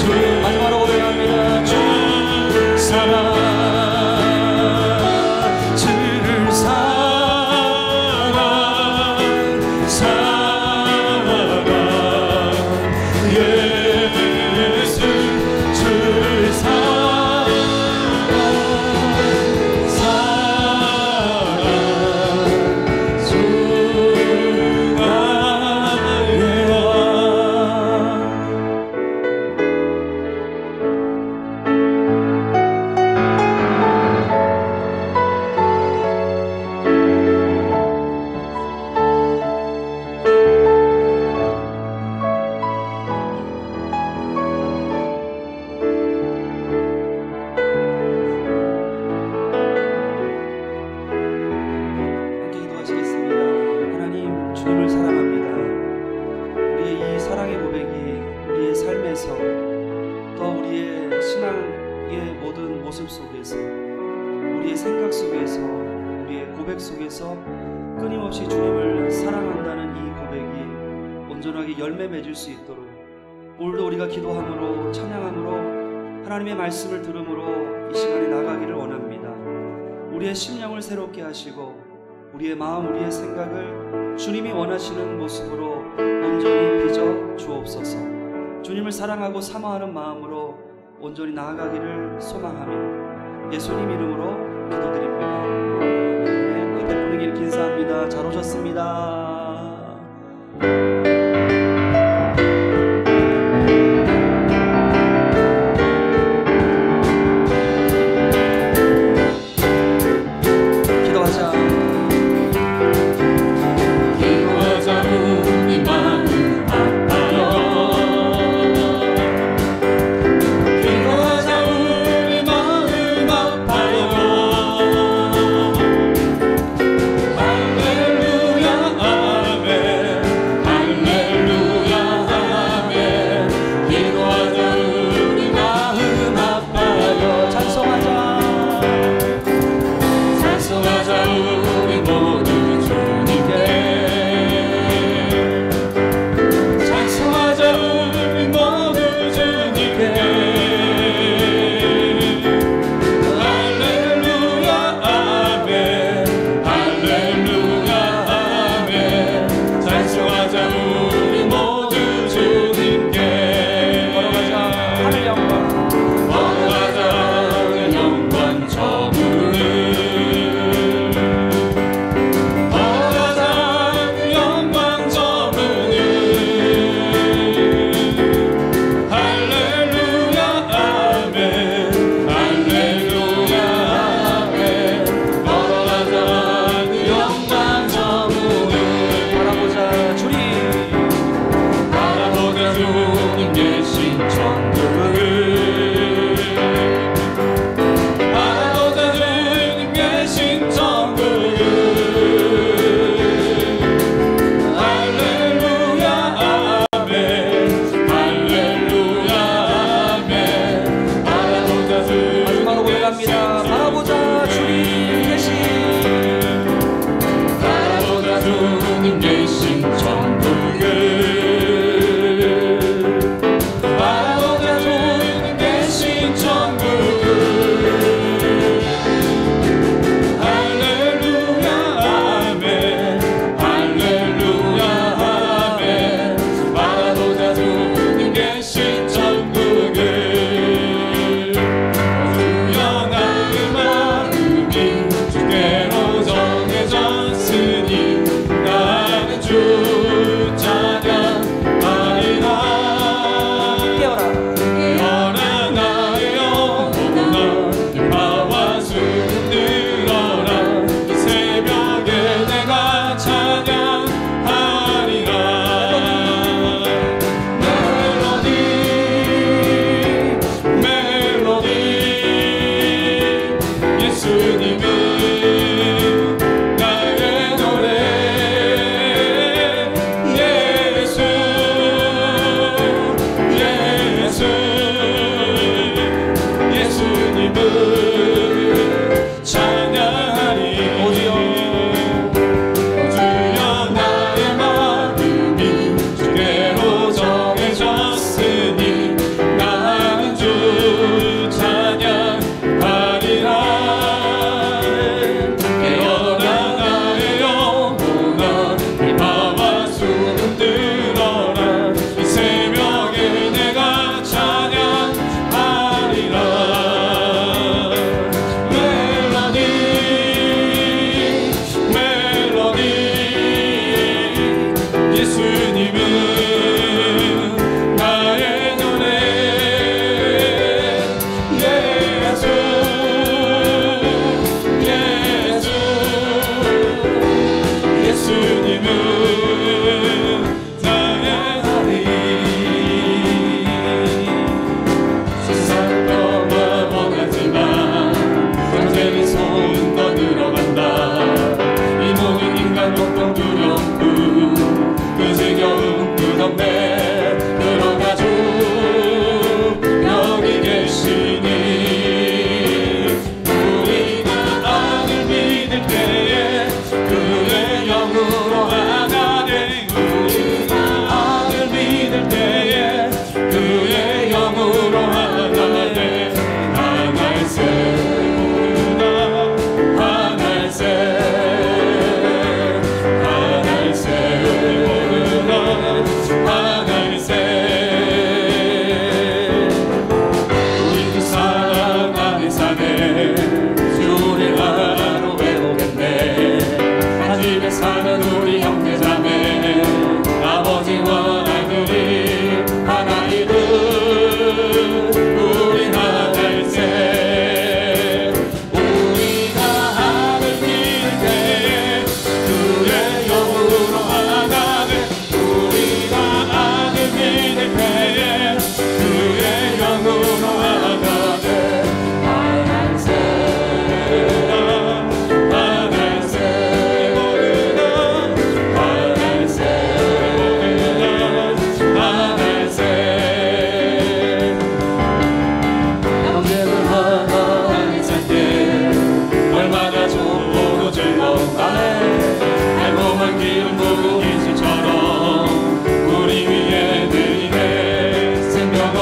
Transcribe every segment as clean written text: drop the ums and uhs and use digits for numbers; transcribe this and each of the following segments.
마지막으로 고백합니다. 주 사랑, 주를 사랑, 사랑, 예수 주를 사랑, 사랑, 수고하여. 함께 기도하시겠습니다. 하나님, 주님을 사랑합니다. 우리의 이 사랑의 고백이 우리의 삶에서, 또 우리의 신앙의 모든 모습 속에서, 우리의 생각 속에서, 우리의 고백 속에서 끊임없이 주님을 사랑한다는 이 고백이 온전하게 열매 맺을 수 있도록 오늘도 우리가 기도함으로, 찬양함으로, 하나님의 말씀을 들음으로 이 시간에 나가기를 원합니다. 우리의 심령을 새롭게 하시고 우리의 마음, 우리의 생각을 주님이 원하시는 모습으로 온전히 빚어 주옵소서. 주님을 사랑하고 사모하는 마음으로 온전히 나아가기를 소망하며 예수님 이름으로 기도드립니다. 네, 앞에 분위기를 인사합니다. 잘 오셨습니다. 할렐루야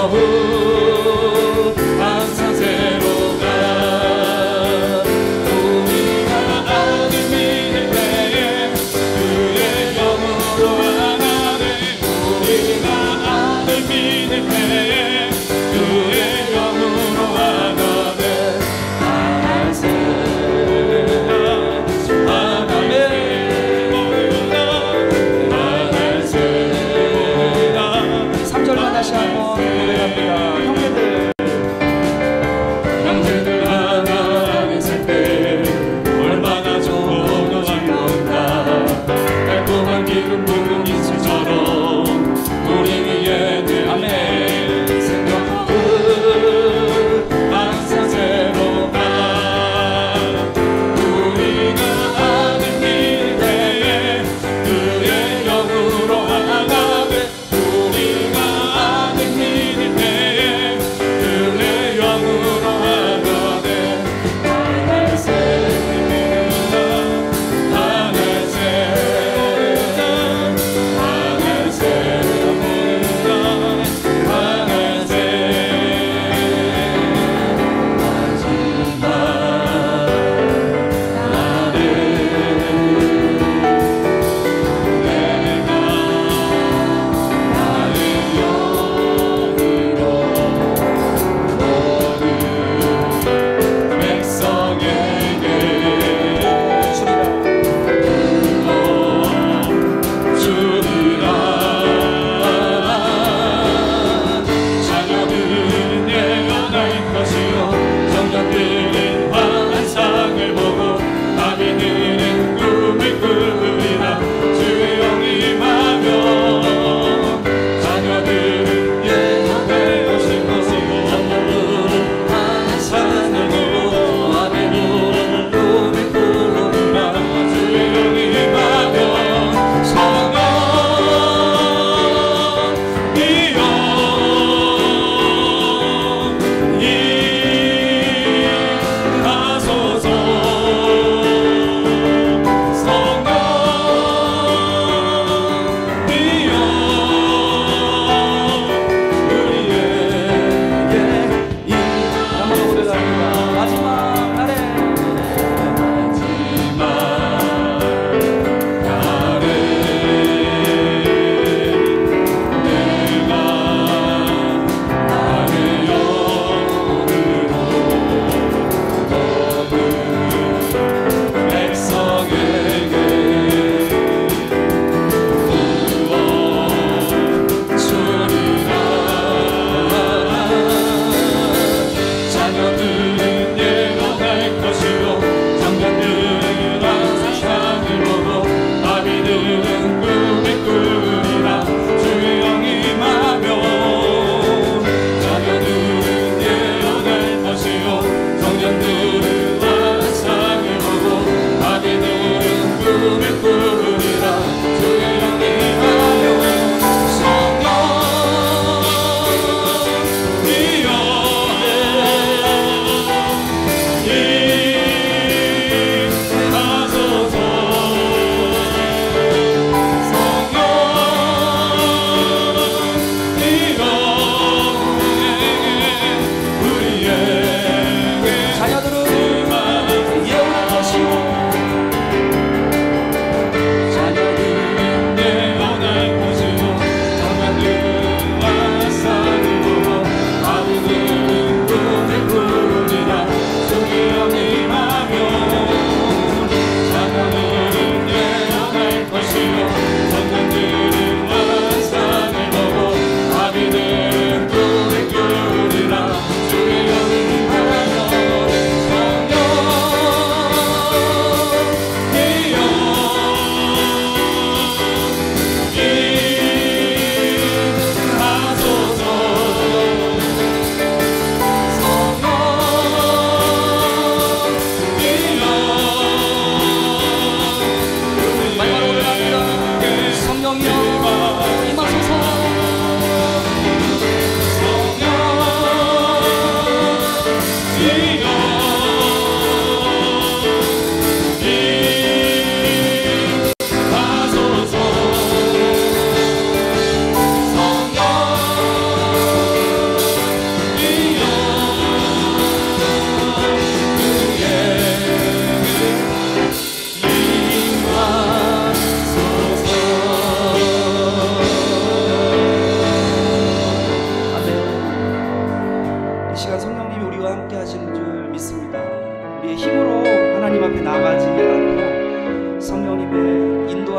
겨우 항상 새로가 우리가 아는 믿을 때에 그의 영으로 하나되 우리가 아는 믿을 때에 그의 영으로 하나되 하나세 하나의 삼절만 다시 한번 고백합니다.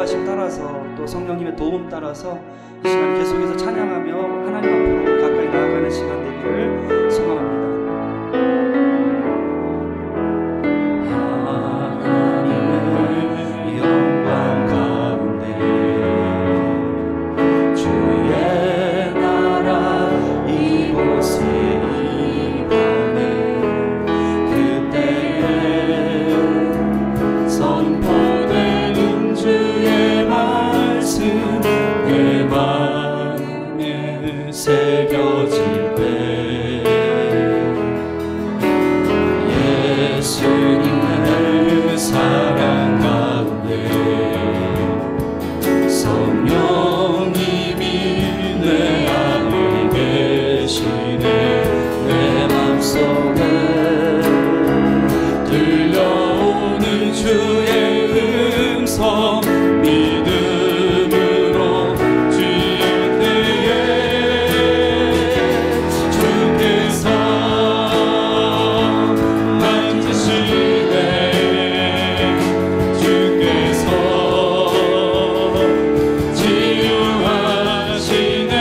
인도하심 따라서 또 성령님의 도움 따라서 이 시간 계속해서 찬양하며 하나님 앞으로 가까이 나아가는 시간 되기를 소망합니다. 하나님의 영광 가운데 주의 나라 이곳에 임하네. 그때에 선포되는 주의 말씀 내 맘에 새겨질 때 예수님의 사랑 가운데 성령님이 내 안에 계시네. 내 맘속에 들려오는 주의 음성 믿음으로 주의 때에 주께서 만지시네. 주께서 치유하시네.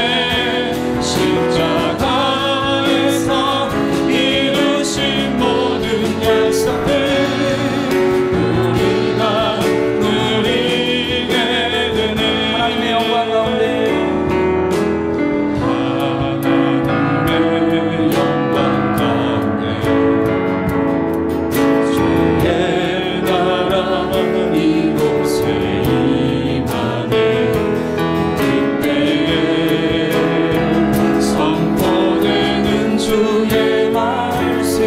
십자가에서 이루신 모든 약속들 우리가 누리게 되네. 하나님의 영광 가운데 하나님의 영광 가운데 주의 나라 이곳에 임하네. 그때에 선포되는 주의 말씀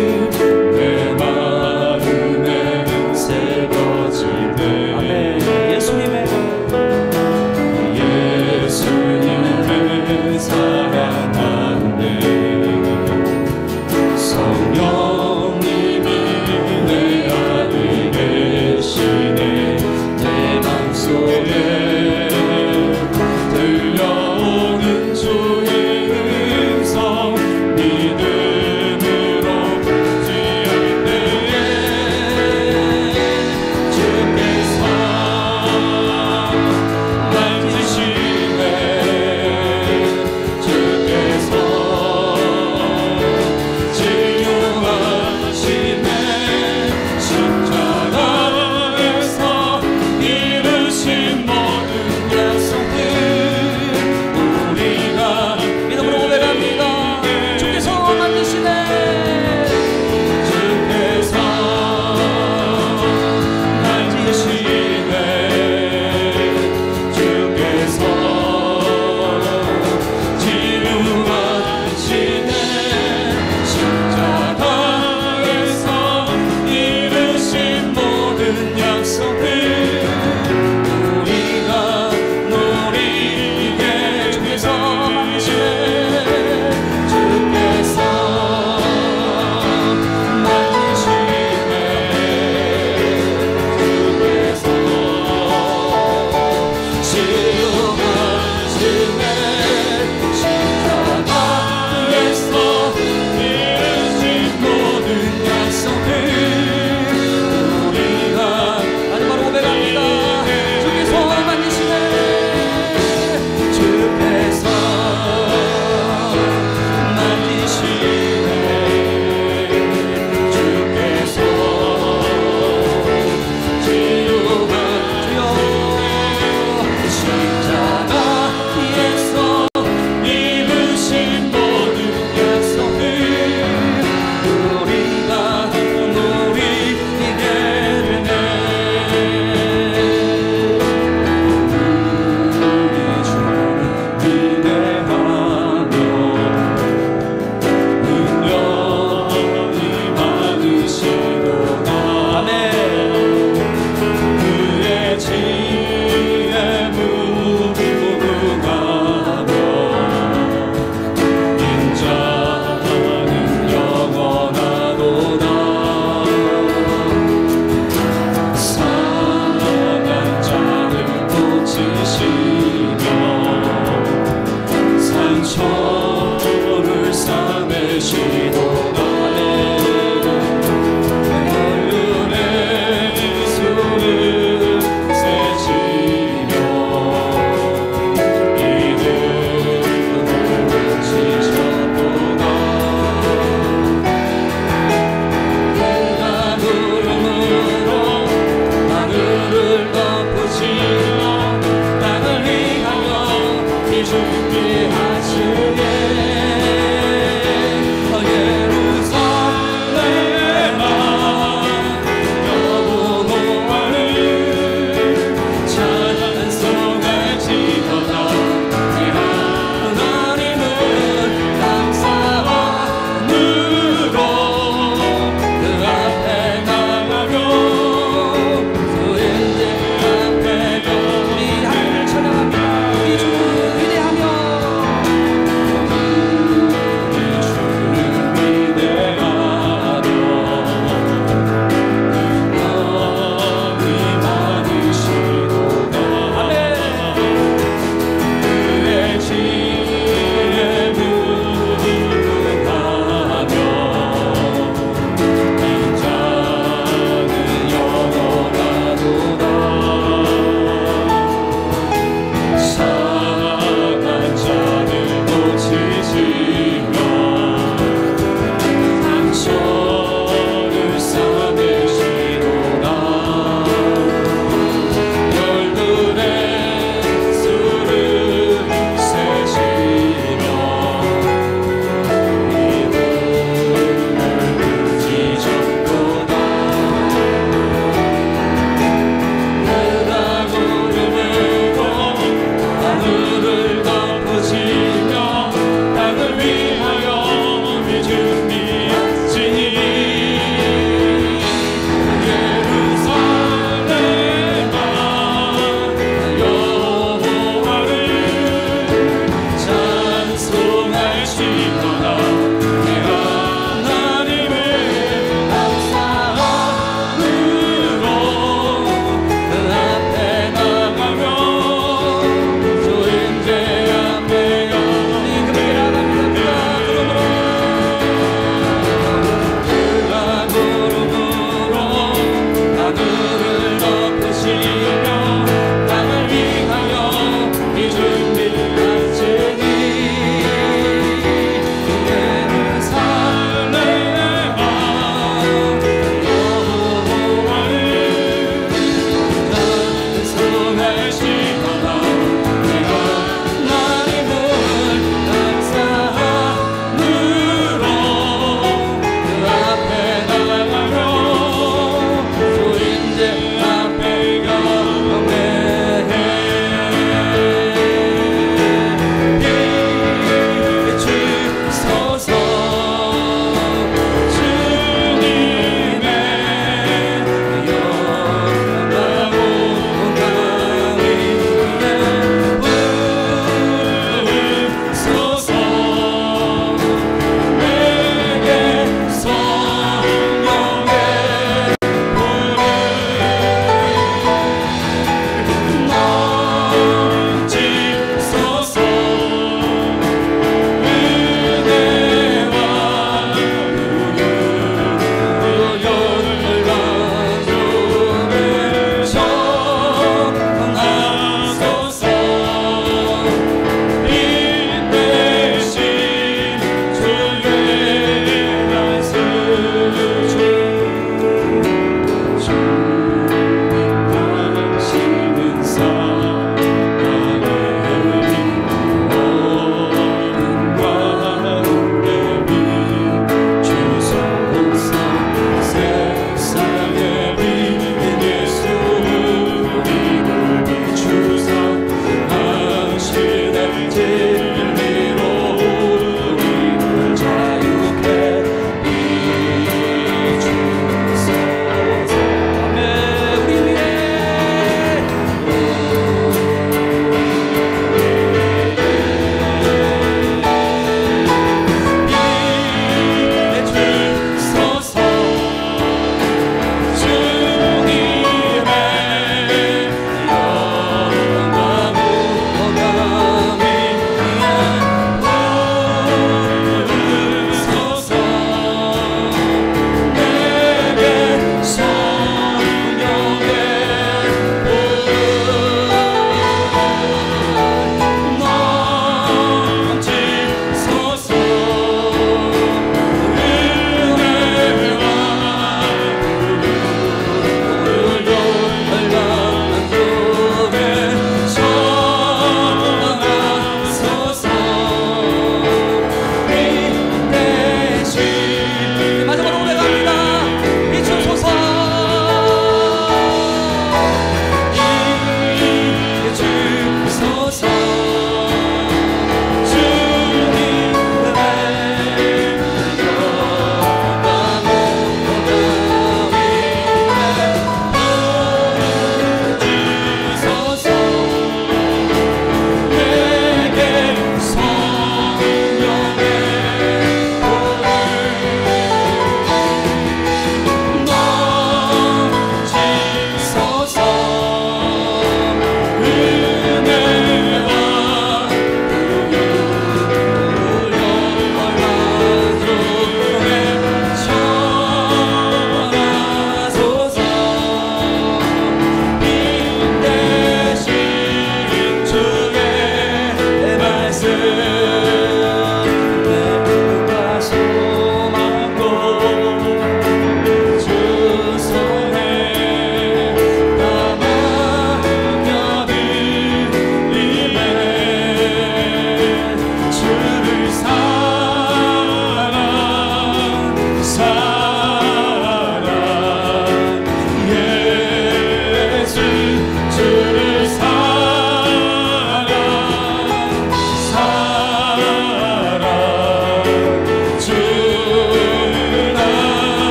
내 마음에 새겨질 때 예수님의 사랑 가운데 성령님이 내 안에 계시네. 내 맘속에 들려오는 주의 음성 믿음으로 주의 때에 주께서 만지시네. 주께서 치유하시네. 십자가에서 이루신 모든 약속들 우리가 믿음으로 고백합니다. 주께서 만지시네. 주께서 만지시네. 주께서 치유하시네. 십자가에서 이루신 모든 약속들 우리가 누리게 주께서 만지시네. 주께서 만지시네. 주께서 치유하시네. 십자가에서 이루신 모든 약속들 우리가 마지막으로 고백합니다. 주께서 만지시네. 주께서 만지시네. 주께서 치유하시네. 십자가에서 이루신 모든 약속들 우리가 누리게 되네. 우리 주를 기대하며 은연히 많으시도다. 아멘. 그의 지혜 무궁하며 인자는 영원하도다. 상한 자를 고치시며 상처를 싸매시도다. 얼굴에 미소를 새시며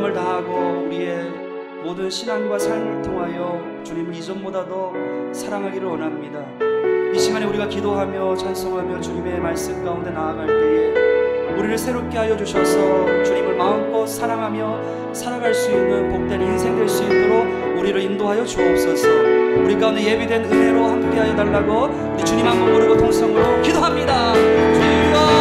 마음을 다하고 우리의 모든 신앙과 삶을 통하여 주님을 이전보다 더 사랑하기를 원합니다. 이 시간에 우리가 기도하며 찬송하며 주님의 말씀 가운데 나아갈 때에 우리를 새롭게 하여 주셔서 주님을 마음껏 사랑하며 살아갈 수 있는 복된 인생 될 수 있도록 우리를 인도하여 주옵소서. 우리 가운데 예비된 은혜로 함께하여 달라고 우리 주님 한 번 부르고 통성으로 기도합니다. 주여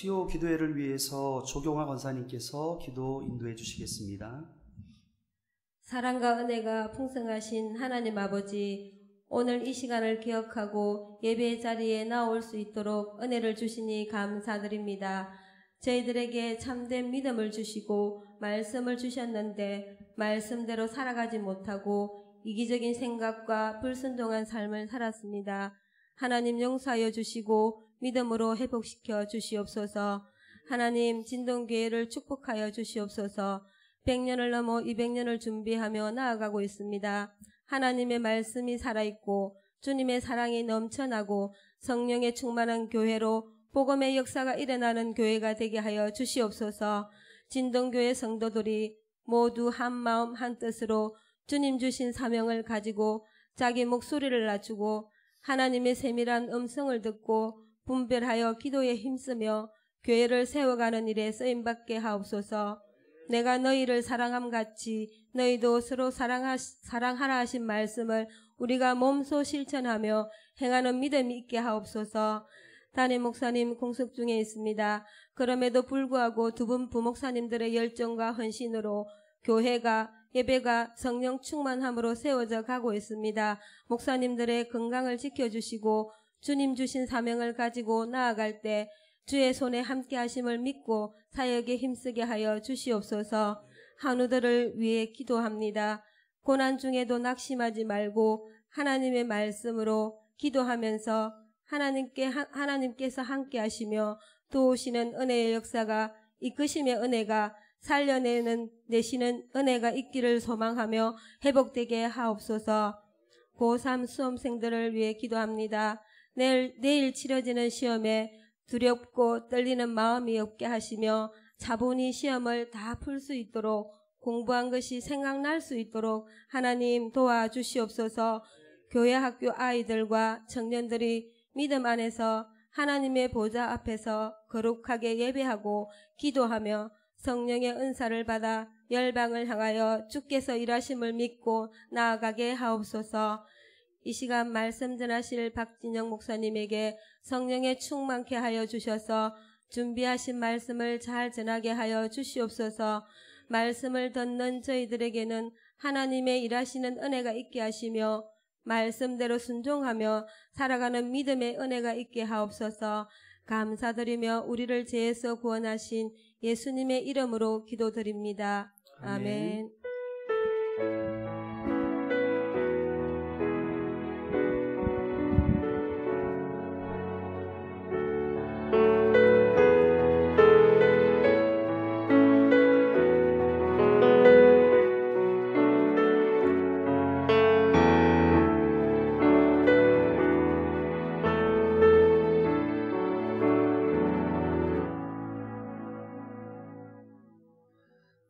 수요 기도회를 위해서 조경화 권사님께서 기도 인도해 주시겠습니다. 사랑과 은혜가 풍성하신 하나님 아버지, 오늘 이 시간을 기억하고 예배 자리에 나올 수 있도록 은혜를 주시니 감사드립니다. 저희들에게 참된 믿음을 주시고 말씀을 주셨는데 말씀대로 살아가지 못하고 이기적인 생각과 불순종한 삶을 살았습니다. 하나님 용서하여 주시고 믿음으로 회복시켜 주시옵소서. 하나님 진동교회를 축복하여 주시옵소서. 100년을 넘어 200년을 준비하며 나아가고 있습니다. 하나님의 말씀이 살아있고 주님의 사랑이 넘쳐나고 성령의 충만한 교회로 복음의 역사가 일어나는 교회가 되게 하여 주시옵소서. 진동교회 성도들이 모두 한 마음 한 뜻으로 주님 주신 사명을 가지고 자기 목소리를 낮추고 하나님의 세밀한 음성을 듣고 분별하여 기도에 힘쓰며 교회를 세워가는 일에 쓰임받게 하옵소서. 내가 너희를 사랑함 같이 너희도 서로 사랑하라 하신 말씀을 우리가 몸소 실천하며 행하는 믿음이 있게 하옵소서. 담임 목사님 공석 중에 있습니다. 그럼에도 불구하고 두 분 부목사님들의 열정과 헌신으로 교회가 예배가 성령 충만함으로 세워져 가고 있습니다. 목사님들의 건강을 지켜주시고 주님 주신 사명을 가지고 나아갈 때 주의 손에 함께 하심을 믿고 사역에 힘쓰게 하여 주시옵소서. 한우들을 위해 기도합니다. 고난 중에도 낙심하지 말고 하나님의 말씀으로 기도하면서 하나님께서 함께 하시며 도우시는 은혜의 역사가, 이끄심의 은혜가, 살려내시는 은혜가 있기를 소망하며 회복되게 하옵소서. 고3 수험생들을 위해 기도합니다. 내일 치러지는 시험에 두렵고 떨리는 마음이 없게 하시며 차분히 시험을 다 풀 수 있도록, 공부한 것이 생각날 수 있도록 하나님 도와주시옵소서. 교회 학교 아이들과 청년들이 믿음 안에서 하나님의 보좌 앞에서 거룩하게 예배하고 기도하며 성령의 은사를 받아 열방을 향하여 주께서 일하심을 믿고 나아가게 하옵소서. 이 시간 말씀 전하실 박진영 목사님에게 성령의 충만케 하여 주셔서 준비하신 말씀을 잘 전하게 하여 주시옵소서. 말씀을 듣는 저희들에게는 하나님의 일하시는 은혜가 있게 하시며 말씀대로 순종하며 살아가는 믿음의 은혜가 있게 하옵소서. 감사드리며 우리를 죄에서 구원하신 예수님의 이름으로 기도드립니다. 아멘.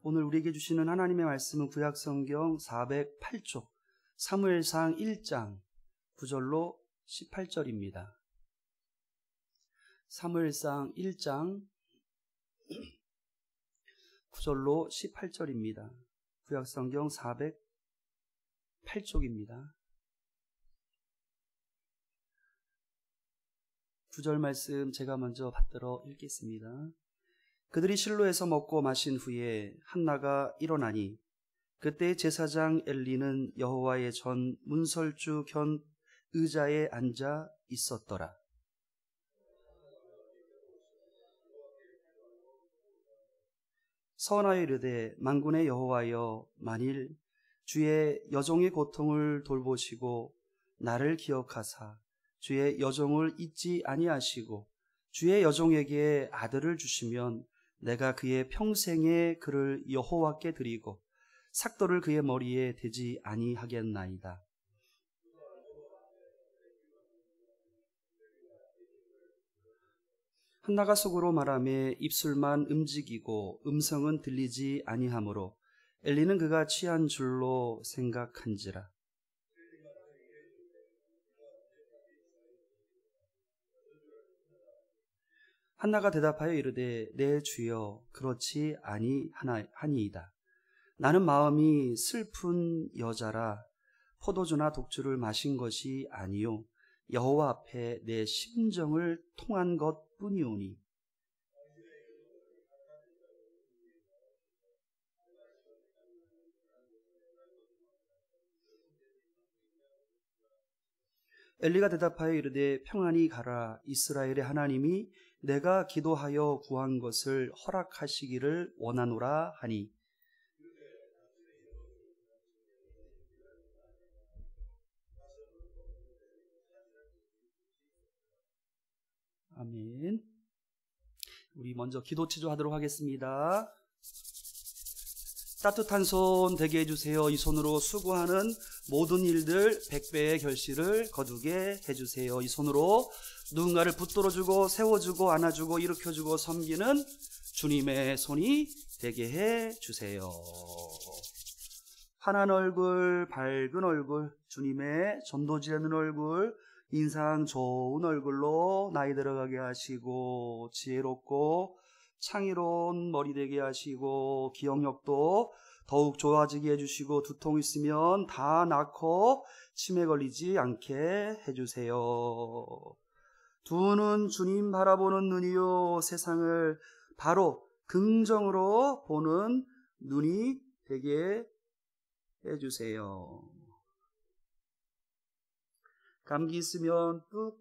오늘 우리에게 주시는 하나님의 말씀은 구약성경 408쪽 사무엘상 1장 9절로 18절입니다. 사무엘상 1장 9절로 18절입니다. 구약성경 408쪽입니다. 9절 말씀 제가 먼저 받들어 읽겠습니다. 그들이 실로에서 먹고 마신 후에 한나가 일어나니 그때 제사장 엘리는 여호와의 전 문설주 견 의자에 앉아 있었더라. 서원하여 이르되 만군의 여호와여, 만일 주의 여종의 고통을 돌보시고 나를 기억하사 주의 여종을 잊지 아니하시고 주의 여종에게 아들을 주시면 내가 그의 평생에 그를 여호와께 드리고 삭도를 그의 머리에 대지 아니하겠나이다. 한나가 속으로 말하며 입술만 움직이고 음성은 들리지 아니하므로 엘리는 그가 취한 줄로 생각한지라. 한나가 대답하여 이르되 내 주여, 그렇지 아니하니이다. 나는 마음이 슬픈 여자라 포도주나 독주를 마신 것이 아니요 여호와 앞에 내 심정을 통한 것뿐이오니. 엘리가 대답하여 이르되 평안히 가라. 이스라엘의 하나님이 내가 기도하여 구한 것을 허락하시기를 원하노라 하니. 아멘. 우리 먼저 기도 체조하도록 하겠습니다. 따뜻한 손 되게 해주세요. 이 손으로 수고하는 모든 일들 100배의 결실을 거두게 해주세요. 이 손으로 누군가를 붙들어주고 세워주고 안아주고 일으켜주고 섬기는 주님의 손이 되게 해주세요. 환한 얼굴, 밝은 얼굴, 주님의 전도지하는 얼굴, 인상 좋은 얼굴로 나이 들어가게 하시고 지혜롭고 창의로운 머리 되게 하시고 기억력도 더욱 좋아지게 해주시고 두통 있으면 다 낫고 치매 걸리지 않게 해주세요. 두 눈 주님 바라보는 눈이요 세상을 바로 긍정으로 보는 눈이 되게 해주세요. 감기 있으면 뚝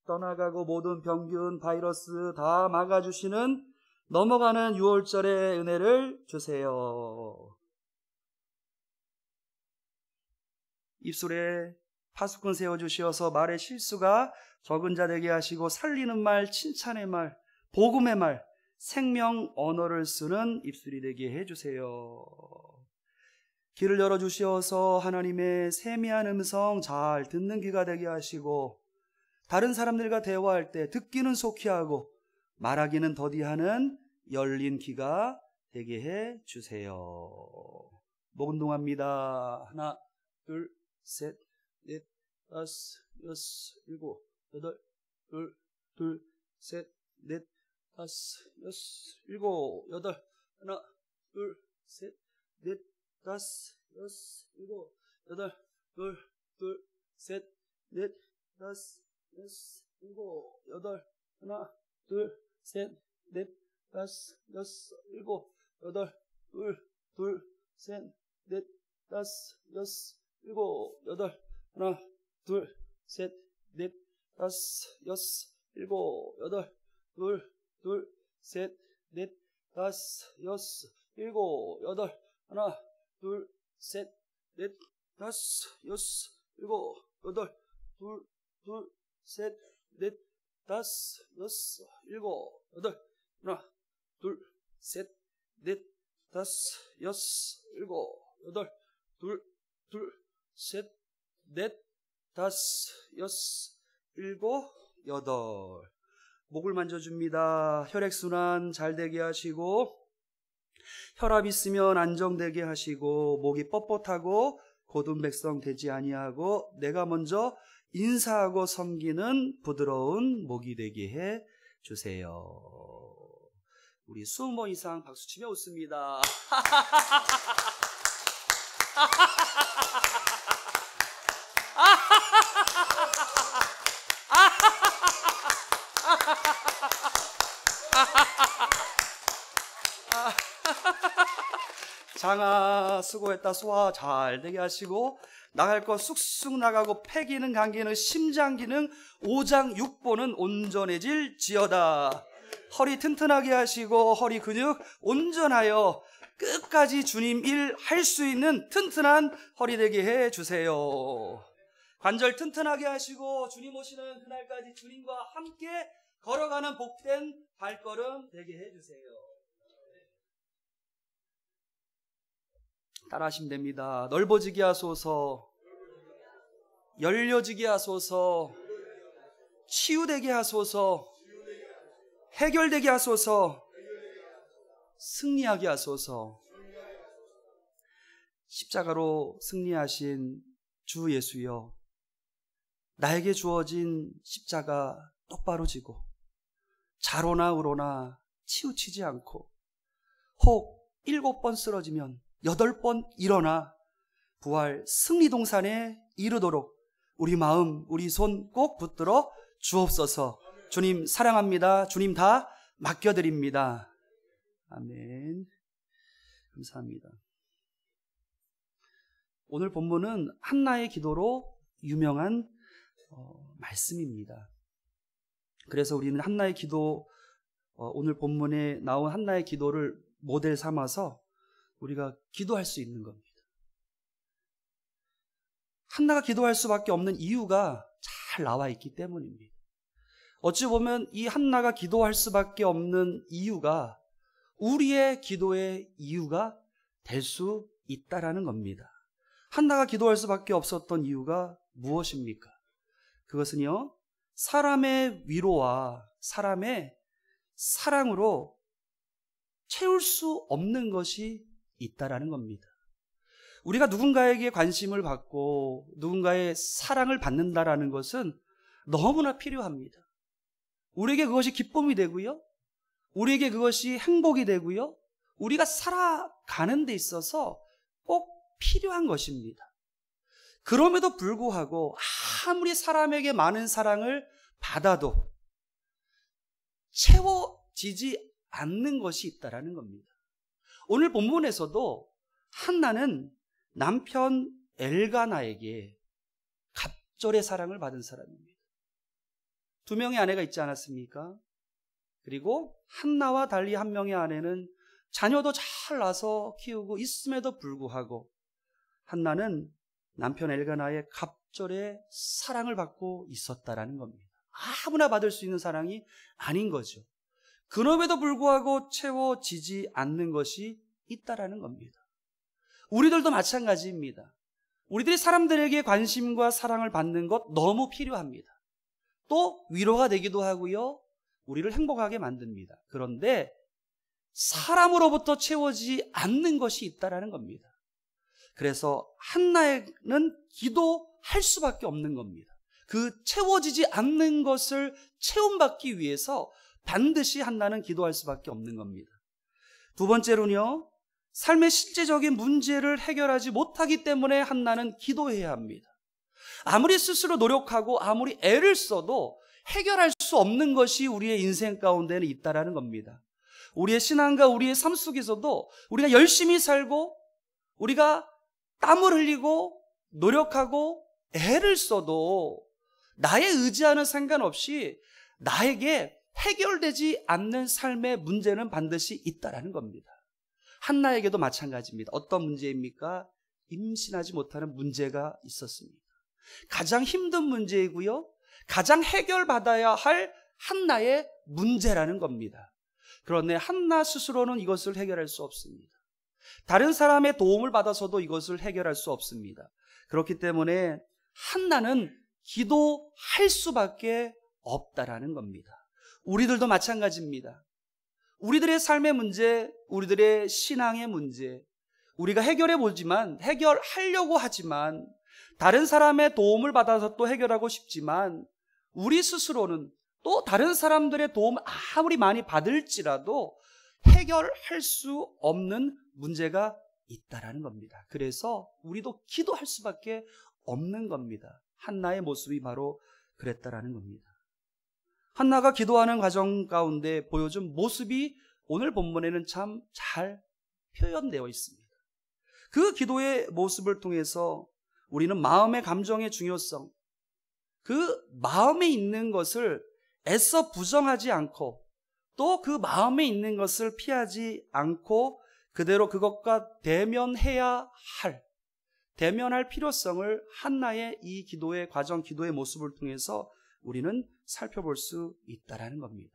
떠나가고 모든 병균 바이러스 다 막아주시는 넘어가는 6월절의 은혜를 주세요. 입술에 파수꾼 세워주시어서 말의 실수가 적은 자 되게 하시고 살리는 말, 칭찬의 말, 복음의 말, 생명 언어를 쓰는 입술이 되게 해주세요. 귀를 열어주시어서 하나님의 세미한 음성 잘 듣는 귀가 되게 하시고 다른 사람들과 대화할 때 듣기는 속히 하고 말하기는 더디하는 열린 귀가 되게 해주세요. 목 운동합니다. 하나, 둘, 셋, 넷, 다섯, 여섯, 일곱, 여덟, 둘, 셋, 넷, 다섯, 여섯, 일곱, 여덟, 하나, 둘, 셋, 넷, 다섯, 여섯, 일곱, 여덟, 둘, 셋, 넷, 다섯, 여섯, 일곱, 여덟, 하나, 둘, 셋, 넷, 다섯, 여섯, 일곱, 여덟, 둘, 셋, 넷, 다섯, 여섯, 일곱, 여덟, 하나, 둘, 셋, 넷, 다섯, 여섯, 일곱, 여덟, 둘, 셋, 넷, 다섯, 여섯, 일곱, 여덟, 하나, 둘, 셋, 넷, 다섯, 여섯, 일곱, 여덟, 둘, 셋, 넷, 다섯, 여섯, 일곱, 여덟, 하나, 둘, 셋, 넷, 다섯, 여섯, 일곱, 여덟, 둘, 셋, 넷, 다섯, 여섯, 일곱, 여덟. 목을 만져줍니다. 혈액순환 잘 되게 하시고 혈압 있으면 안정되게 하시고 목이 뻣뻣하고 고둔백성 되지 아니하고 내가 먼저 인사하고 섬기는 부드러운 목이 되게 해 주세요. 우리 20번 이상 박수치며 웃습니다. 장아 수고했다. 소화 잘 되게 하시고 나갈 거 쑥쑥 나가고 폐기능 감기는 심장 기능 5장 6보는 온전해질 지어다. 허리 튼튼하게 하시고 허리 근육 온전하여 끝까지 주님 일 할 수 있는 튼튼한 허리 되게 해주세요. 관절 튼튼하게 하시고 주님 오시는 그날까지 주님과 함께 걸어가는 복된 발걸음 되게 해주세요. 따라하시면 됩니다. 넓어지게 하소서, 열려지게 하소서, 치유되게 하소서, 해결되게 하소서, 승리하게 하소서. 십자가로 승리하신 주 예수여, 나에게 주어진 십자가 똑바로 지고 좌로나 우로나 치우치지 않고 혹 7번 쓰러지면 8번 일어나 부활 승리 동산에 이르도록 우리 마음 우리 손 꼭 붙들어 주옵소서. 주님 사랑합니다. 주님 다 맡겨드립니다. 아멘. 감사합니다. 오늘 본문은 한나의 기도로 유명한 말씀입니다. 그래서 우리는 한나의 기도, 오늘 본문에 나온 한나의 기도를 모델 삼아서 우리가 기도할 수 있는 겁니다. 한나가 기도할 수밖에 없는 이유가 잘 나와 있기 때문입니다. 어찌 보면 이 한나가 기도할 수밖에 없는 이유가 우리의 기도의 이유가 될 수 있다라는 겁니다. 한나가 기도할 수밖에 없었던 이유가 무엇입니까? 그것은요, 사람의 위로와 사람의 사랑으로 채울 수 없는 것이 있다라는 겁니다. 우리가 누군가에게 관심을 받고 누군가의 사랑을 받는다라는 것은 너무나 필요합니다. 우리에게 그것이 기쁨이 되고요, 우리에게 그것이 행복이 되고요, 우리가 살아가는 데 있어서 꼭 필요한 것입니다. 그럼에도 불구하고 아무리 사람에게 많은 사랑을 받아도 채워지지 않는 것이 있다라는 겁니다. 오늘 본문에서도 한나는 남편 엘가나에게 갑절의 사랑을 받은 사람입니다. 2명의 아내가 있지 않았습니까? 그리고 한나와 달리 한 명의 아내는 자녀도 잘 낳아서 키우고 있음에도 불구하고 한나는 남편 엘가나의 갑절의 사랑을 받고 있었다라는 겁니다. 아무나 받을 수 있는 사랑이 아닌 거죠. 그럼에도 불구하고 채워지지 않는 것이 있다라는 겁니다. 우리들도 마찬가지입니다. 우리들이 사람들에게 관심과 사랑을 받는 것 너무 필요합니다. 또 위로가 되기도 하고요, 우리를 행복하게 만듭니다. 그런데 사람으로부터 채워지지 않는 것이 있다라는 겁니다. 그래서 한나는 기도할 수밖에 없는 겁니다. 그 채워지지 않는 것을 채움받기 위해서 반드시 한나는 기도할 수밖에 없는 겁니다. 두 번째로는요, 삶의 실제적인 문제를 해결하지 못하기 때문에 한나는 기도해야 합니다. 아무리 스스로 노력하고 아무리 애를 써도 해결할 수 없는 것이 우리의 인생 가운데는 있다라는 겁니다. 우리의 신앙과 우리의 삶 속에서도 우리가 열심히 살고 우리가 땀을 흘리고 노력하고 애를 써도 나의 의지와는 상관없이 나에게 해결되지 않는 삶의 문제는 반드시 있다라는 겁니다. 한나에게도 마찬가지입니다. 어떤 문제입니까? 임신하지 못하는 문제가 있었습니다. 가장 힘든 문제이고요, 가장 해결받아야 할 한나의 문제라는 겁니다. 그런데 한나 스스로는 이것을 해결할 수 없습니다. 다른 사람의 도움을 받아서도 이것을 해결할 수 없습니다. 그렇기 때문에 한나는 기도할 수밖에 없다라는 겁니다. 우리들도 마찬가지입니다. 우리들의 삶의 문제, 우리들의 신앙의 문제, 우리가 해결해 보지만, 해결하려고 하지만, 다른 사람의 도움을 받아서 또 해결하고 싶지만, 우리 스스로는 또 다른 사람들의 도움을 아무리 많이 받을지라도 해결할 수 없는 문제가 있다라는 겁니다. 그래서 우리도 기도할 수밖에 없는 겁니다. 한나의 모습이 바로 그랬다라는 겁니다. 한나가 기도하는 과정 가운데 보여준 모습이 오늘 본문에는 참 잘 표현되어 있습니다. 그 기도의 모습을 통해서 우리는 마음의 감정의 중요성, 그 마음에 있는 것을 애써 부정하지 않고 또 그 마음에 있는 것을 피하지 않고 그대로 그것과 대면할 필요성을 한나의 이 기도의 과정, 기도의 모습을 통해서 우리는 살펴볼 수 있다라는 겁니다.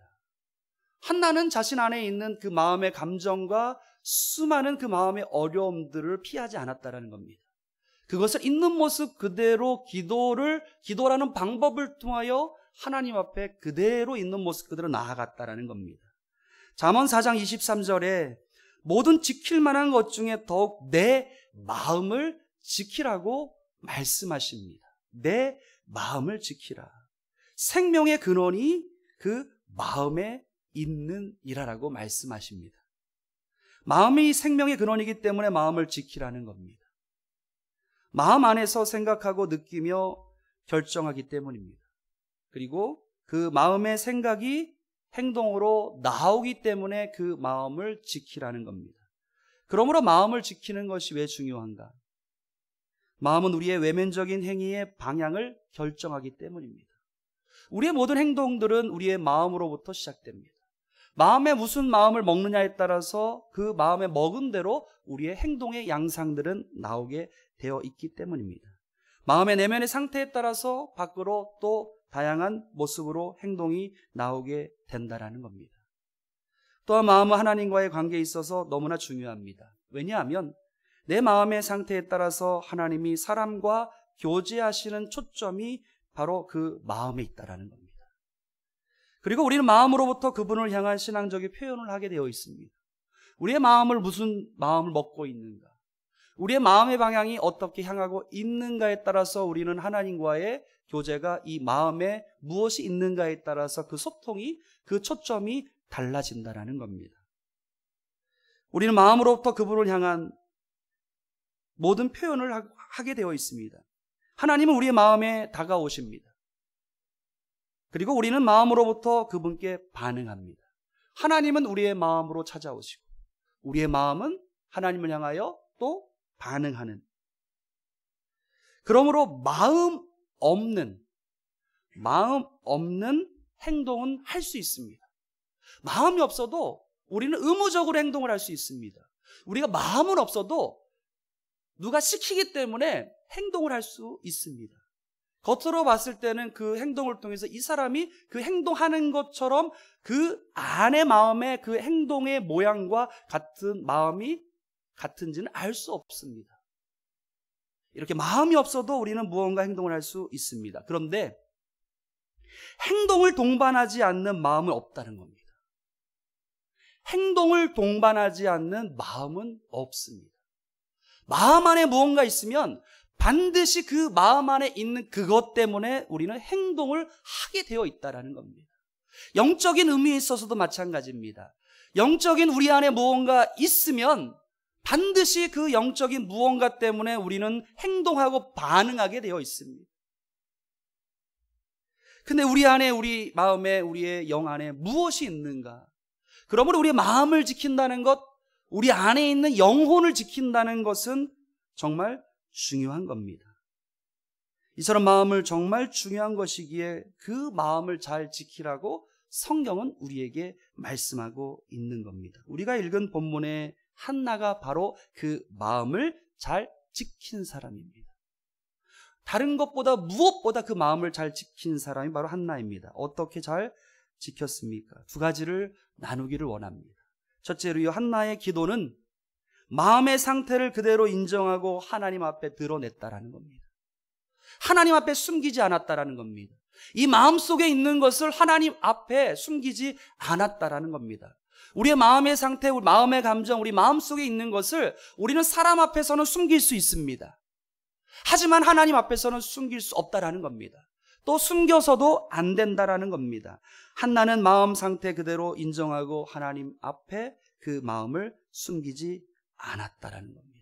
한나는 자신 안에 있는 그 마음의 감정과 수많은 그 마음의 어려움들을 피하지 않았다라는 겁니다. 그것을 있는 모습 그대로 기도라는 방법을 통하여 하나님 앞에 그대로 있는 모습 그대로 나아갔다라는 겁니다. 잠언 4장 23절에 모든 지킬 만한 것 중에 더욱 내 마음을 지키라고 말씀하십니다. 내 마음을 지키라. 생명의 근원이 그 마음에 있는 이라라고 말씀하십니다. 마음이 생명의 근원이기 때문에 마음을 지키라는 겁니다. 마음 안에서 생각하고 느끼며 결정하기 때문입니다. 그리고 그 마음의 생각이 행동으로 나오기 때문에 그 마음을 지키라는 겁니다. 그러므로 마음을 지키는 것이 왜 중요한가? 마음은 우리의 외면적인 행위의 방향을 결정하기 때문입니다. 우리의 모든 행동들은 우리의 마음으로부터 시작됩니다. 마음에 무슨 마음을 먹느냐에 따라서 그 마음에 먹은 대로 우리의 행동의 양상들은 나오게 되어 있기 때문입니다. 마음의 내면의 상태에 따라서 밖으로 또 다양한 모습으로 행동이 나오게 된다라는 겁니다. 또한 마음은 하나님과의 관계에 있어서 너무나 중요합니다. 왜냐하면 내 마음의 상태에 따라서 하나님이 사람과 교제하시는 초점이 바로 그 마음에 있다라는 겁니다. 그리고 우리는 마음으로부터 그분을 향한 신앙적인 표현을 하게 되어 있습니다. 우리의 마음을 무슨 마음을 먹고 있는가? 우리의 마음의 방향이 어떻게 향하고 있는가에 따라서 우리는 하나님과의 교제가 이 마음에 무엇이 있는가에 따라서 그 소통이, 그 초점이 달라진다라는 겁니다. 우리는 마음으로부터 그분을 향한 모든 표현을 하게 되어 있습니다. 하나님은 우리의 마음에 다가오십니다. 그리고 우리는 마음으로부터 그분께 반응합니다. 하나님은 우리의 마음으로 찾아오시고 우리의 마음은 하나님을 향하여 또 반응하는, 그러므로 마음 없는 행동은 할 수 있습니다. 마음이 없어도 우리는 의무적으로 행동을 할 수 있습니다. 우리가 마음은 없어도 누가 시키기 때문에 행동을 할 수 있습니다. 겉으로 봤을 때는 그 행동을 통해서 이 사람이 그 행동하는 것처럼 그 안의 마음의 그 행동의 모양과 같은 마음이 같은지는 알 수 없습니다. 이렇게 마음이 없어도 우리는 무언가 행동을 할 수 있습니다. 그런데 행동을 동반하지 않는 마음은 없다는 겁니다. 행동을 동반하지 않는 마음은 없습니다. 마음 안에 무언가 있으면 반드시 그 마음 안에 있는 그것 때문에 우리는 행동을 하게 되어 있다는 겁니다. 영적인 의미에 있어서도 마찬가지입니다. 영적인 우리 안에 무언가 있으면 반드시 그 영적인 무언가 때문에 우리는 행동하고 반응하게 되어 있습니다. 근데 우리 안에, 우리 마음에, 우리의 영 안에 무엇이 있는가? 그러므로 우리의 마음을 지킨다는 것, 우리 안에 있는 영혼을 지킨다는 것은 정말 중요한 겁니다. 이처럼 마음을 정말 중요한 것이기에 그 마음을 잘 지키라고 성경은 우리에게 말씀하고 있는 겁니다. 우리가 읽은 본문의 한나가 바로 그 마음을 잘 지킨 사람입니다. 다른 것보다 무엇보다 그 마음을 잘 지킨 사람이 바로 한나입니다. 어떻게 잘 지켰습니까? 두 가지를 나누기를 원합니다. 첫째로 이 한나의 기도는 마음의 상태를 그대로 인정하고 하나님 앞에 드러냈다라는 겁니다. 하나님 앞에 숨기지 않았다라는 겁니다. 이 마음 속에 있는 것을 하나님 앞에 숨기지 않았다라는 겁니다. 우리의 마음의 상태, 우리 마음의 감정, 우리 마음 속에 있는 것을 우리는 사람 앞에서는 숨길 수 있습니다. 하지만 하나님 앞에서는 숨길 수 없다라는 겁니다. 또 숨겨서도 안 된다라는 겁니다. 한나는 마음 상태 그대로 인정하고 하나님 앞에 그 마음을 숨기지 않았다라는 겁니다.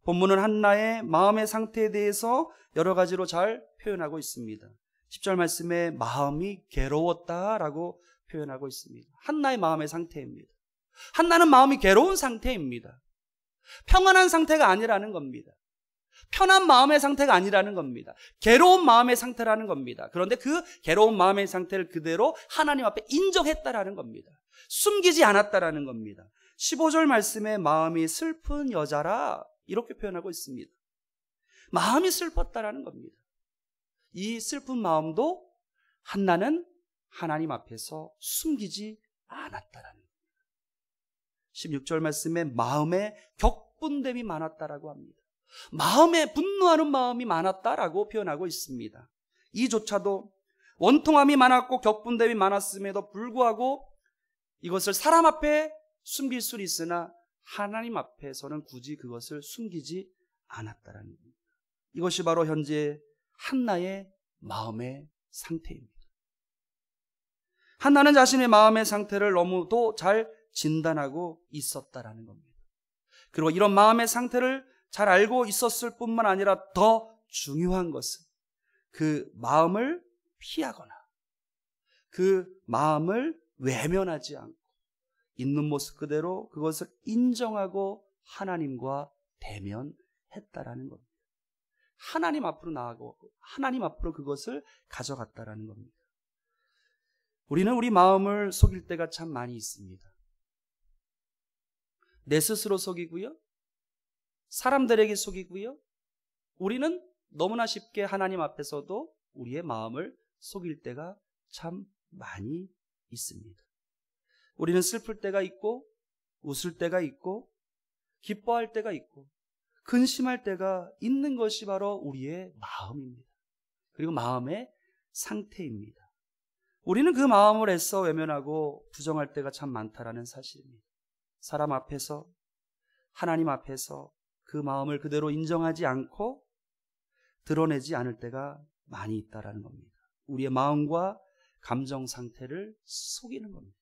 본문은 한나의 마음의 상태에 대해서 여러 가지로 잘 표현하고 있습니다. 10절 말씀에 마음이 괴로웠다라고 표현하고 있습니다. 한나의 마음의 상태입니다. 한나는 마음이 괴로운 상태입니다. 평안한 상태가 아니라는 겁니다. 편한 마음의 상태가 아니라는 겁니다. 괴로운 마음의 상태라는 겁니다. 그런데 그 괴로운 마음의 상태를 그대로 하나님 앞에 인정했다라는 겁니다. 숨기지 않았다라는 겁니다. 15절 말씀에 마음이 슬픈 여자라 이렇게 표현하고 있습니다. 마음이 슬펐다라는 겁니다. 이 슬픈 마음도 한나는 하나님 앞에서 숨기지 않았다라는 겁니다. 16절 말씀에 마음에 격분됨이 많았다라고 합니다. 마음에 분노하는 마음이 많았다라고 표현하고 있습니다. 이조차도 원통함이 많았고 격분됨이 많았음에도 불구하고 이것을 사람 앞에 숨길 수는 있으나 하나님 앞에서는 굳이 그것을 숨기지 않았다라는 겁니다. 이것이 바로 현재 한나의 마음의 상태입니다. 한나는 자신의 마음의 상태를 너무도 잘 진단하고 있었다라는 겁니다. 그리고 이런 마음의 상태를 잘 알고 있었을 뿐만 아니라 더 중요한 것은 그 마음을 피하거나 그 마음을 외면하지 않고 있는 모습 그대로 그것을 인정하고 하나님과 대면했다라는 겁니다. 하나님 앞으로 나아가고 하나님 앞으로 그것을 가져갔다라는 겁니다. 우리는 우리 마음을 속일 때가 참 많이 있습니다. 내 스스로 속이고요. 사람들에게 속이고요. 우리는 너무나 쉽게 하나님 앞에서도 우리의 마음을 속일 때가 참 많이 있습니다. 우리는 슬플 때가 있고 웃을 때가 있고 기뻐할 때가 있고 근심할 때가 있는 것이 바로 우리의 마음입니다. 그리고 마음의 상태입니다. 우리는 그 마음을 애써 외면하고 부정할 때가 참 많다라는 사실입니다. 사람 앞에서 하나님 앞에서 그 마음을 그대로 인정하지 않고 드러내지 않을 때가 많이 있다라는 겁니다. 우리의 마음과 감정 상태를 속이는 겁니다.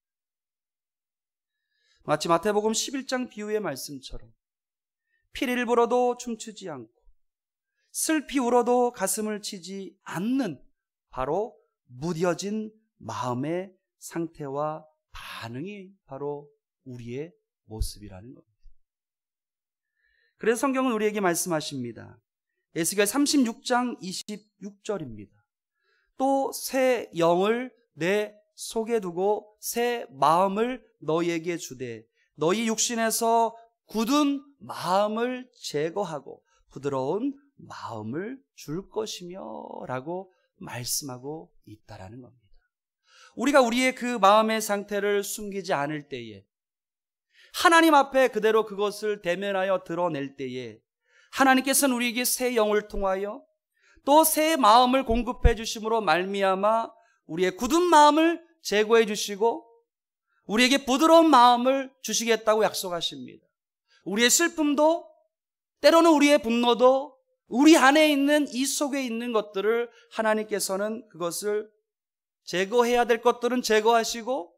마치 마태복음 11장 비유의 말씀처럼 피리를 불어도 춤추지 않고 슬피 울어도 가슴을 치지 않는 바로 무뎌진 마음의 상태와 반응이 바로 우리의 모습이라는 겁니다. 그래서 성경은 우리에게 말씀하십니다. 에스겔 36장 26절입니다. 또 새 영을 내 속에 두고 새 마음을 너희에게 주되 너희 육신에서 굳은 마음을 제거하고 부드러운 마음을 줄 것이며 라고 말씀하고 있다라는 겁니다. 우리가 우리의 그 마음의 상태를 숨기지 않을 때에, 하나님 앞에 그대로 그것을 대면하여 드러낼 때에 하나님께서는 우리에게 새 영을 통하여 또 새 마음을 공급해 주심으로 말미암아 우리의 굳은 마음을 제거해 주시고 우리에게 부드러운 마음을 주시겠다고 약속하십니다. 우리의 슬픔도 때로는 우리의 분노도 우리 안에 있는 이 속에 있는 것들을 하나님께서는 그것을 제거해야 될 것들은 제거하시고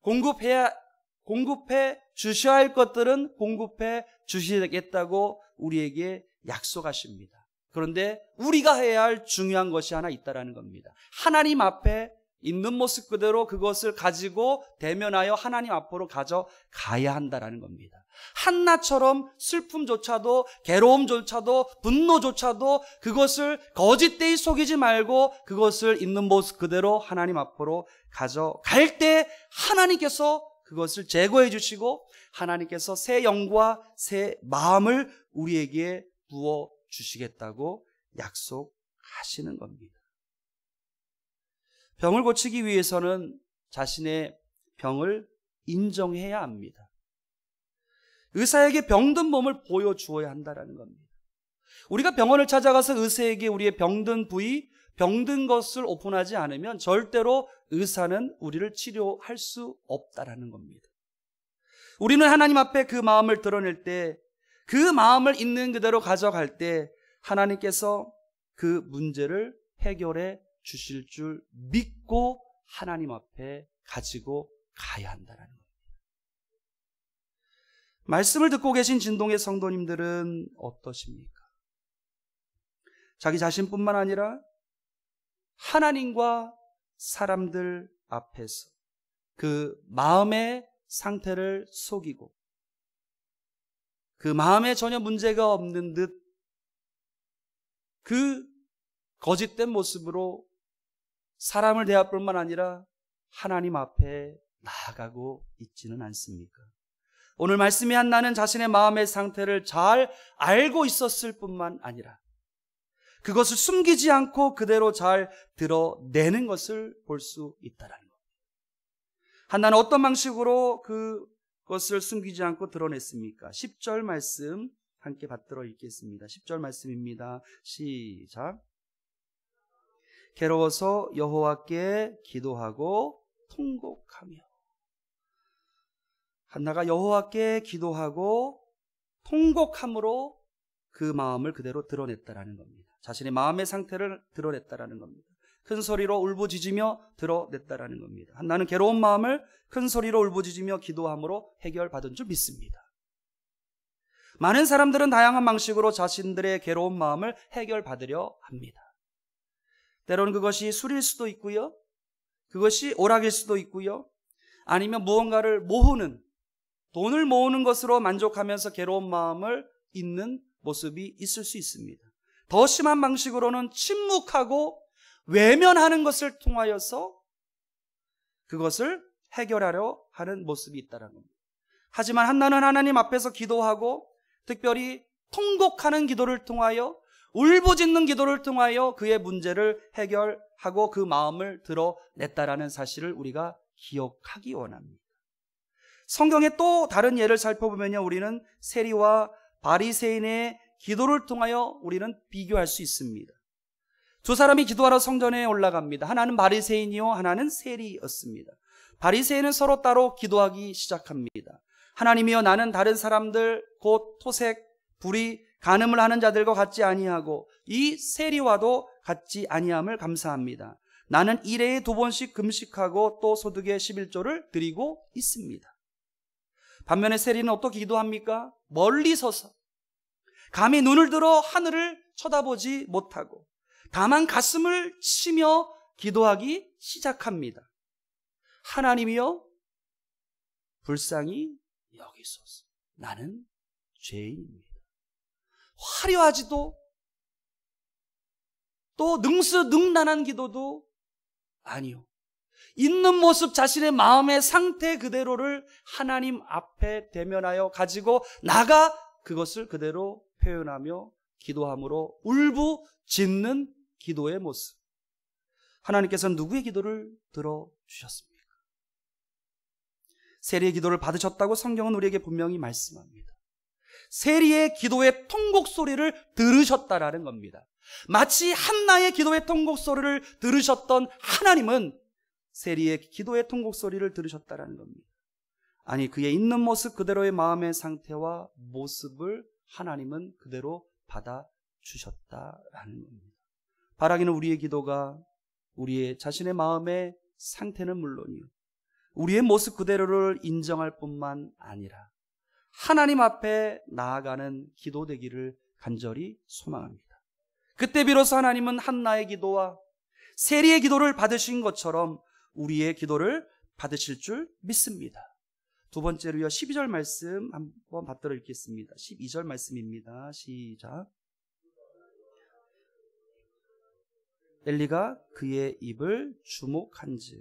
공급해 주셔야 할 것들은 공급해 주시겠다고 우리에게 약속하십니다. 그런데 우리가 해야 할 중요한 것이 하나 있다라는 겁니다. 하나님 앞에 있는 모습 그대로 그것을 가지고 대면하여 하나님 앞으로 가져가야 한다라는 겁니다. 한나처럼 슬픔조차도 괴로움조차도 분노조차도 그것을 거짓되이 속이지 말고 그것을 있는 모습 그대로 하나님 앞으로 가져갈 때 하나님께서 그것을 제거해 주시고 하나님께서 새 영과 새 마음을 우리에게 부어 주시겠다고 약속하시는 겁니다. 병을 고치기 위해서는 자신의 병을 인정해야 합니다. 의사에게 병든 몸을 보여주어야 한다는 겁니다. 우리가 병원을 찾아가서 의사에게 우리의 병든 부위, 병든 것을 오픈하지 않으면 절대로 의사는 우리를 치료할 수 없다는 겁니다. 우리는 하나님 앞에 그 마음을 드러낼 때, 그 마음을 있는 그대로 가져갈 때 하나님께서 그 문제를 해결해 주실 줄 믿고 하나님 앞에 가지고 가야 한다는 겁니다. 말씀을 듣고 계신 진동의 성도님들은 어떠십니까? 자기 자신뿐만 아니라 하나님과 사람들 앞에서 그 마음의 상태를 속이고 그 마음에 전혀 문제가 없는 듯 그 거짓된 모습으로 사람을 대할 뿐만 아니라 하나님 앞에 나아가고 있지는 않습니까? 오늘 말씀이 한나는 자신의 마음의 상태를 잘 알고 있었을 뿐만 아니라 그것을 숨기지 않고 그대로 잘 드러내는 것을 볼 수 있다는 겁니다. 한나는 어떤 방식으로 그것을 숨기지 않고 드러냈습니까? 10절 말씀 함께 받들어 읽겠습니다. 10절 말씀입니다. 시작. 괴로워서 여호와께 기도하고 통곡하며. 한나가 여호와께 기도하고 통곡함으로 그 마음을 그대로 드러냈다라는 겁니다. 자신의 마음의 상태를 드러냈다라는 겁니다. 큰 소리로 울부짖으며 드러냈다라는 겁니다. 한나는 괴로운 마음을 큰 소리로 울부짖으며 기도함으로 해결받은 줄 믿습니다. 많은 사람들은 다양한 방식으로 자신들의 괴로운 마음을 해결받으려 합니다. 때로는 그것이 술일 수도 있고요. 그것이 오락일 수도 있고요. 아니면 무언가를 모으는, 돈을 모으는 것으로 만족하면서 괴로운 마음을 잊는 모습이 있을 수 있습니다. 더 심한 방식으로는 침묵하고 외면하는 것을 통하여서 그것을 해결하려 하는 모습이 있다는 겁니다. 하지만 한나는 하나님 앞에서 기도하고 특별히 통곡하는 기도를 통하여 울부짖는 기도를 통하여 그의 문제를 해결하고 그 마음을 드러냈다라는 사실을 우리가 기억하기 원합니다. 성경의 또 다른 예를 살펴보면요, 우리는 세리와 바리새인의 기도를 통하여 우리는 비교할 수 있습니다. 두 사람이 기도하러 성전에 올라갑니다. 하나는 바리새인이요, 하나는 세리였습니다. 바리새인은 서로 따로 기도하기 시작합니다. 하나님이여, 나는 다른 사람들 곧 토색, 불의, 간음을 하는 자들과 같지 아니하고 이 세리와도 같지 아니함을 감사합니다. 나는 일해에 2번씩 금식하고 또 소득의 11조를 드리고 있습니다. 반면에 세리는 어떻게 기도합니까? 멀리 서서 감히 눈을 들어 하늘을 쳐다보지 못하고 다만 가슴을 치며 기도하기 시작합니다. 하나님이여 불쌍히 여기소서. 나는 죄인입니다. 화려하지도 또 능수능란한 기도도 아니요. 있는 모습 자신의 마음의 상태 그대로를 하나님 앞에 대면하여 가지고 나가 그것을 그대로 표현하며 기도함으로 울부짖는 기도의 모습. 하나님께서는 누구의 기도를 들어주셨습니까? 세리의 기도를 받으셨다고 성경은 우리에게 분명히 말씀합니다. 세리의 기도의 통곡 소리를 들으셨다라는 겁니다. 마치 한나의 기도의 통곡 소리를 들으셨던 하나님은 세리의 기도의 통곡 소리를 들으셨다라는 겁니다. 아니, 그의 있는 모습 그대로의 마음의 상태와 모습을 하나님은 그대로 받아주셨다라는 겁니다. 바라기는 우리의 기도가 우리의 자신의 마음의 상태는 물론이요, 우리의 모습 그대로를 인정할 뿐만 아니라 하나님 앞에 나아가는 기도 되기를 간절히 소망합니다. 그때 비로소 하나님은 한나의 기도와 세리의 기도를 받으신 것처럼 우리의 기도를 받으실 줄 믿습니다. 두 번째로요, 12절 말씀 한번 받들어 읽겠습니다. 12절 말씀입니다. 시작. 엘리가 그의 입을 주목한즉.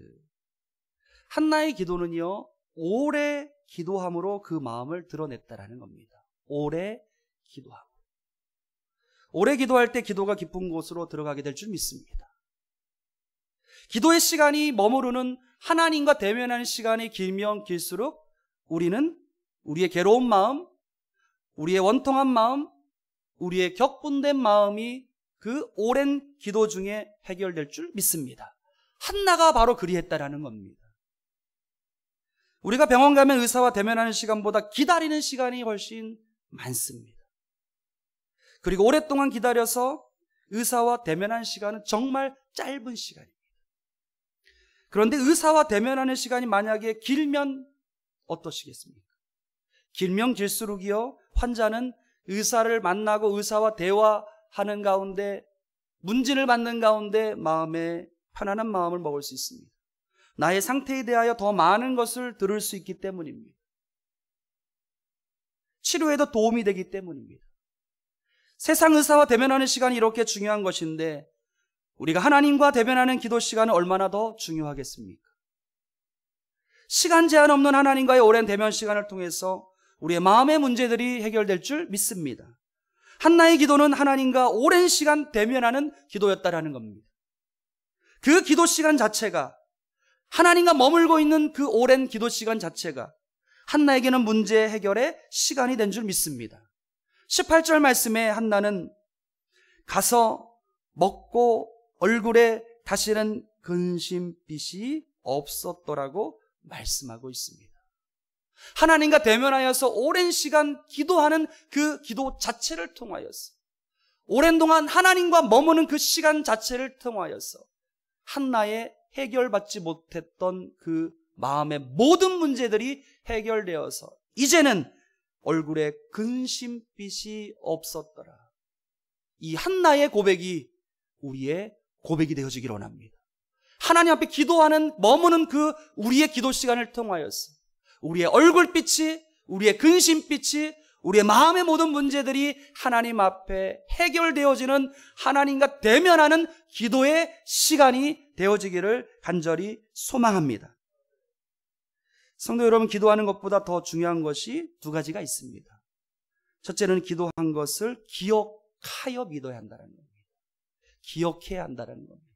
한나의 기도는요, 오래 기도함으로 그 마음을 드러냈다라는 겁니다. 오래 기도하고. 오래 기도할 때 기도가 깊은 곳으로 들어가게 될 줄 믿습니다. 기도의 시간이 머무르는, 하나님과 대면하는 시간이 길면 길수록 우리는 우리의 괴로운 마음, 우리의 원통한 마음, 우리의 격분된 마음이 그 오랜 기도 중에 해결될 줄 믿습니다. 한나가 바로 그리했다라는 겁니다. 우리가 병원 가면 의사와 대면하는 시간보다 기다리는 시간이 훨씬 많습니다. 그리고 오랫동안 기다려서 의사와 대면하는 시간은 정말 짧은 시간입니다. 그런데 의사와 대면하는 시간이 만약에 길면 어떠시겠습니까? 길면 길수록이요, 환자는 의사를 만나고 의사와 대화하는 가운데, 문진을 받는 가운데 마음에 편안한 마음을 먹을 수 있습니다. 나의 상태에 대하여 더 많은 것을 들을 수 있기 때문입니다. 치료에도 도움이 되기 때문입니다. 세상 의사와 대면하는 시간이 이렇게 중요한 것인데 우리가 하나님과 대면하는 기도 시간은 얼마나 더 중요하겠습니까? 시간 제한 없는 하나님과의 오랜 대면 시간을 통해서 우리의 마음의 문제들이 해결될 줄 믿습니다. 한나의 기도는 하나님과 오랜 시간 대면하는 기도였다라는 겁니다. 그 기도 시간 자체가, 하나님과 머물고 있는 그 오랜 기도 시간 자체가 한나에게는 문제 해결의 시간이 된 줄 믿습니다. 18절 말씀에 한나는 가서 먹고 얼굴에 다시는 근심빛이 없었더라고 말씀하고 있습니다. 하나님과 대면하여서 오랜 시간 기도하는 그 기도 자체를 통하여서, 오랜 동안 하나님과 머무는 그 시간 자체를 통하여서 한나의 해결받지 못했던 그 마음의 모든 문제들이 해결되어서 이제는 얼굴에 근심빛이 없었더라. 이 한나의 고백이 우리의 고백이 되어지기를 원합니다. 하나님 앞에 기도하는, 머무는 그 우리의 기도 시간을 통하여서 우리의 얼굴빛이, 우리의 근심빛이, 우리의 마음의 모든 문제들이 하나님 앞에 해결되어지는, 하나님과 대면하는 기도의 시간이 되어지기를 간절히 소망합니다. 성도 여러분, 기도하는 것보다 더 중요한 것이 두 가지가 있습니다. 첫째는 기도한 것을 기억하여 믿어야 한다는 겁니다. 기억해야 한다는 겁니다.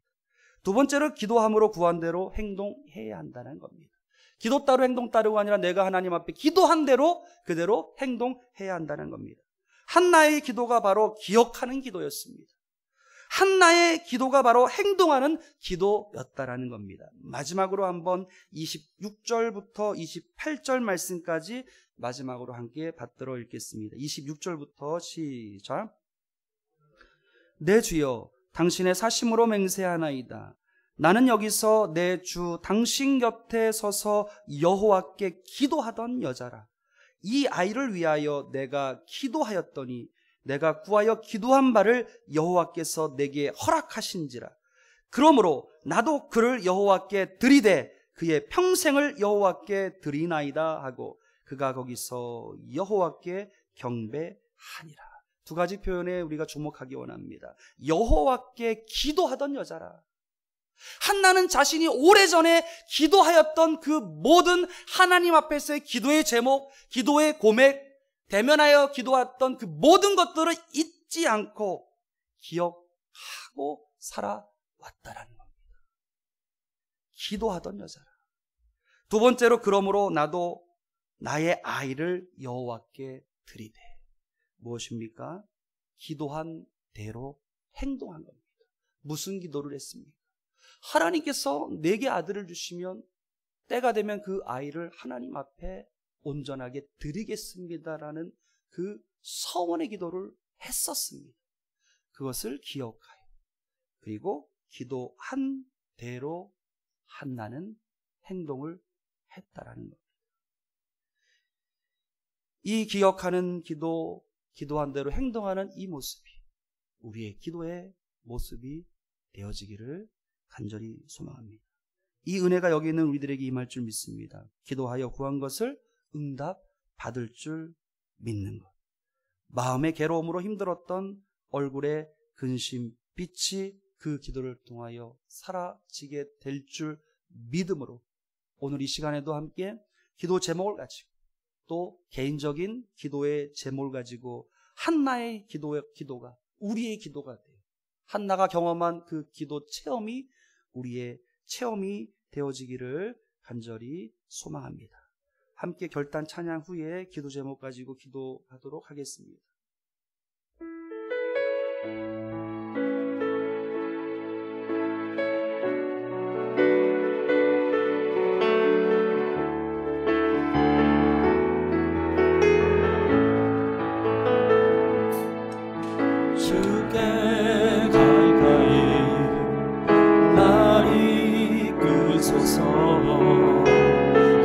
두 번째로 기도함으로 구한 대로 행동해야 한다는 겁니다. 기도 따로 행동 따로가 아니라 내가 하나님 앞에 기도한 대로 그대로 행동해야 한다는 겁니다. 한나의 기도가 바로 기억하는 기도였습니다. 한나의 기도가 바로 행동하는 기도였다라는 겁니다. 마지막으로 한번 26절부터 28절 말씀까지 마지막으로 함께 받들어 읽겠습니다. 26절부터 시작. 내 주여, 당신의 사심으로 맹세하나이다. 나는 여기서 내 주 당신 곁에 서서 여호와께 기도하던 여자라. 이 아이를 위하여 내가 기도하였더니 내가 구하여 기도한 바를 여호와께서 내게 허락하신지라. 그러므로 나도 그를 여호와께 드리되 그의 평생을 여호와께 드리나이다 하고 그가 거기서 여호와께 경배하니라. 두 가지 표현에 우리가 주목하기 원합니다. 여호와께 기도하던 여자라. 한나는 자신이 오래전에 기도하였던 그 모든 하나님 앞에서의 기도의 제목, 기도의 고백, 대면하여 기도했던 그 모든 것들을 잊지 않고 기억하고 살아왔다라는 겁니다. 기도하던 여자라. 두 번째로, 그러므로 나도 나의 아이를 여호와께 드리되. 무엇입니까? 기도한 대로 행동한 겁니다. 무슨 기도를 했습니까? 하나님께서 내게 아들을 주시면 때가 되면 그 아이를 하나님 앞에 온전하게 드리겠습니다라는 그 서원의 기도를 했었습니다. 그것을 기억하여, 그리고 기도한 대로 한나는 행동을 했다라는 겁니다. 이 기억하는 기도, 기도한 대로 행동하는 이 모습이 우리의 기도의 모습이 되어지기를 간절히 소망합니다. 이 은혜가 여기 있는 우리들에게 임할 줄 믿습니다. 기도하여 구한 것을 응답 받을 줄 믿는 것. 마음의 괴로움으로 힘들었던 얼굴의 근심, 빛이 그 기도를 통하여 사라지게 될 줄 믿음으로 오늘 이 시간에도 함께 기도 제목을 가지고 또 개인적인 기도의 제목을 가지고 한나의 기도가 우리의 기도가 돼요. 한나가 경험한 그 기도 체험이 우리의 체험이 되어지기를 간절히 소망합니다. 함께 결단 찬양 후에 기도 제목 가지고 기도하도록 하겠습니다.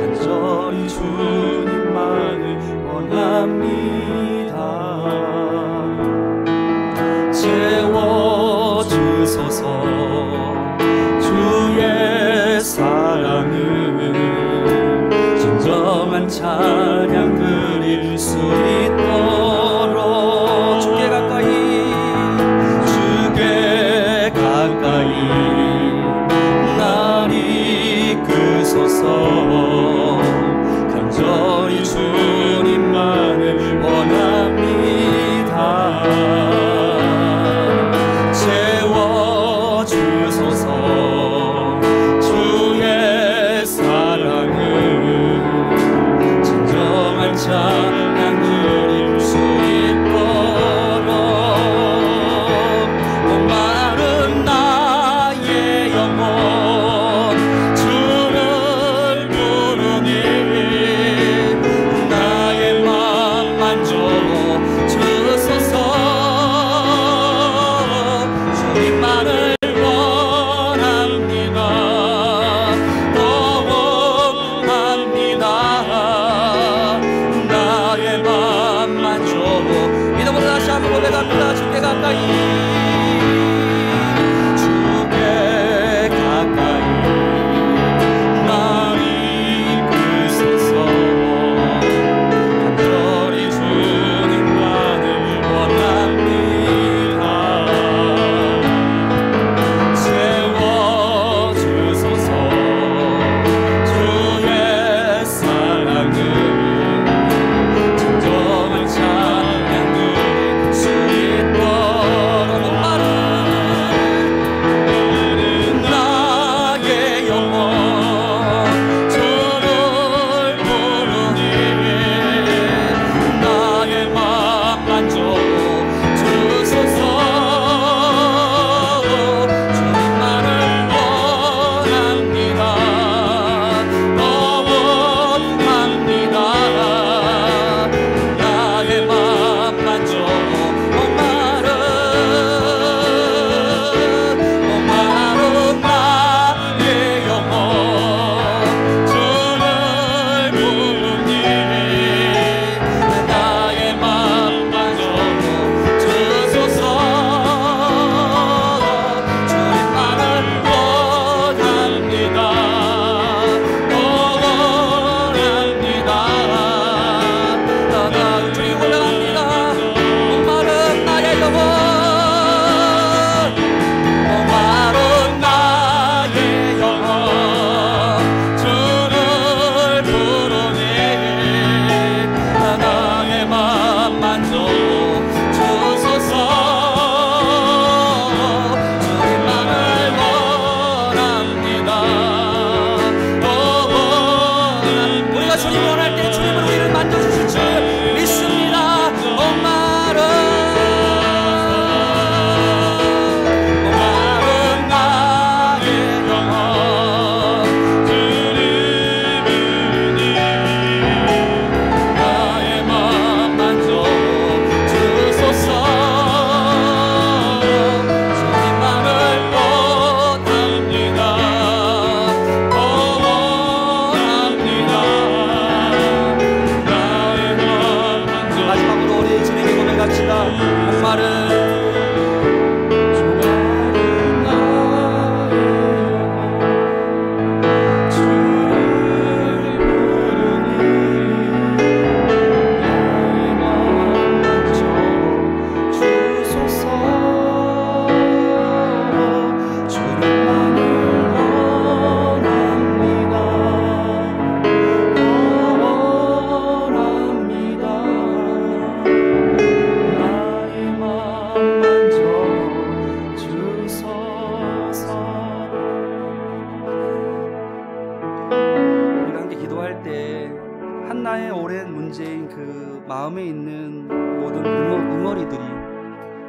간절히 주님만을 원합니다. 채워주소서. 주의 사랑을 진정한 찬양 드릴 수 있도록 주께 가까이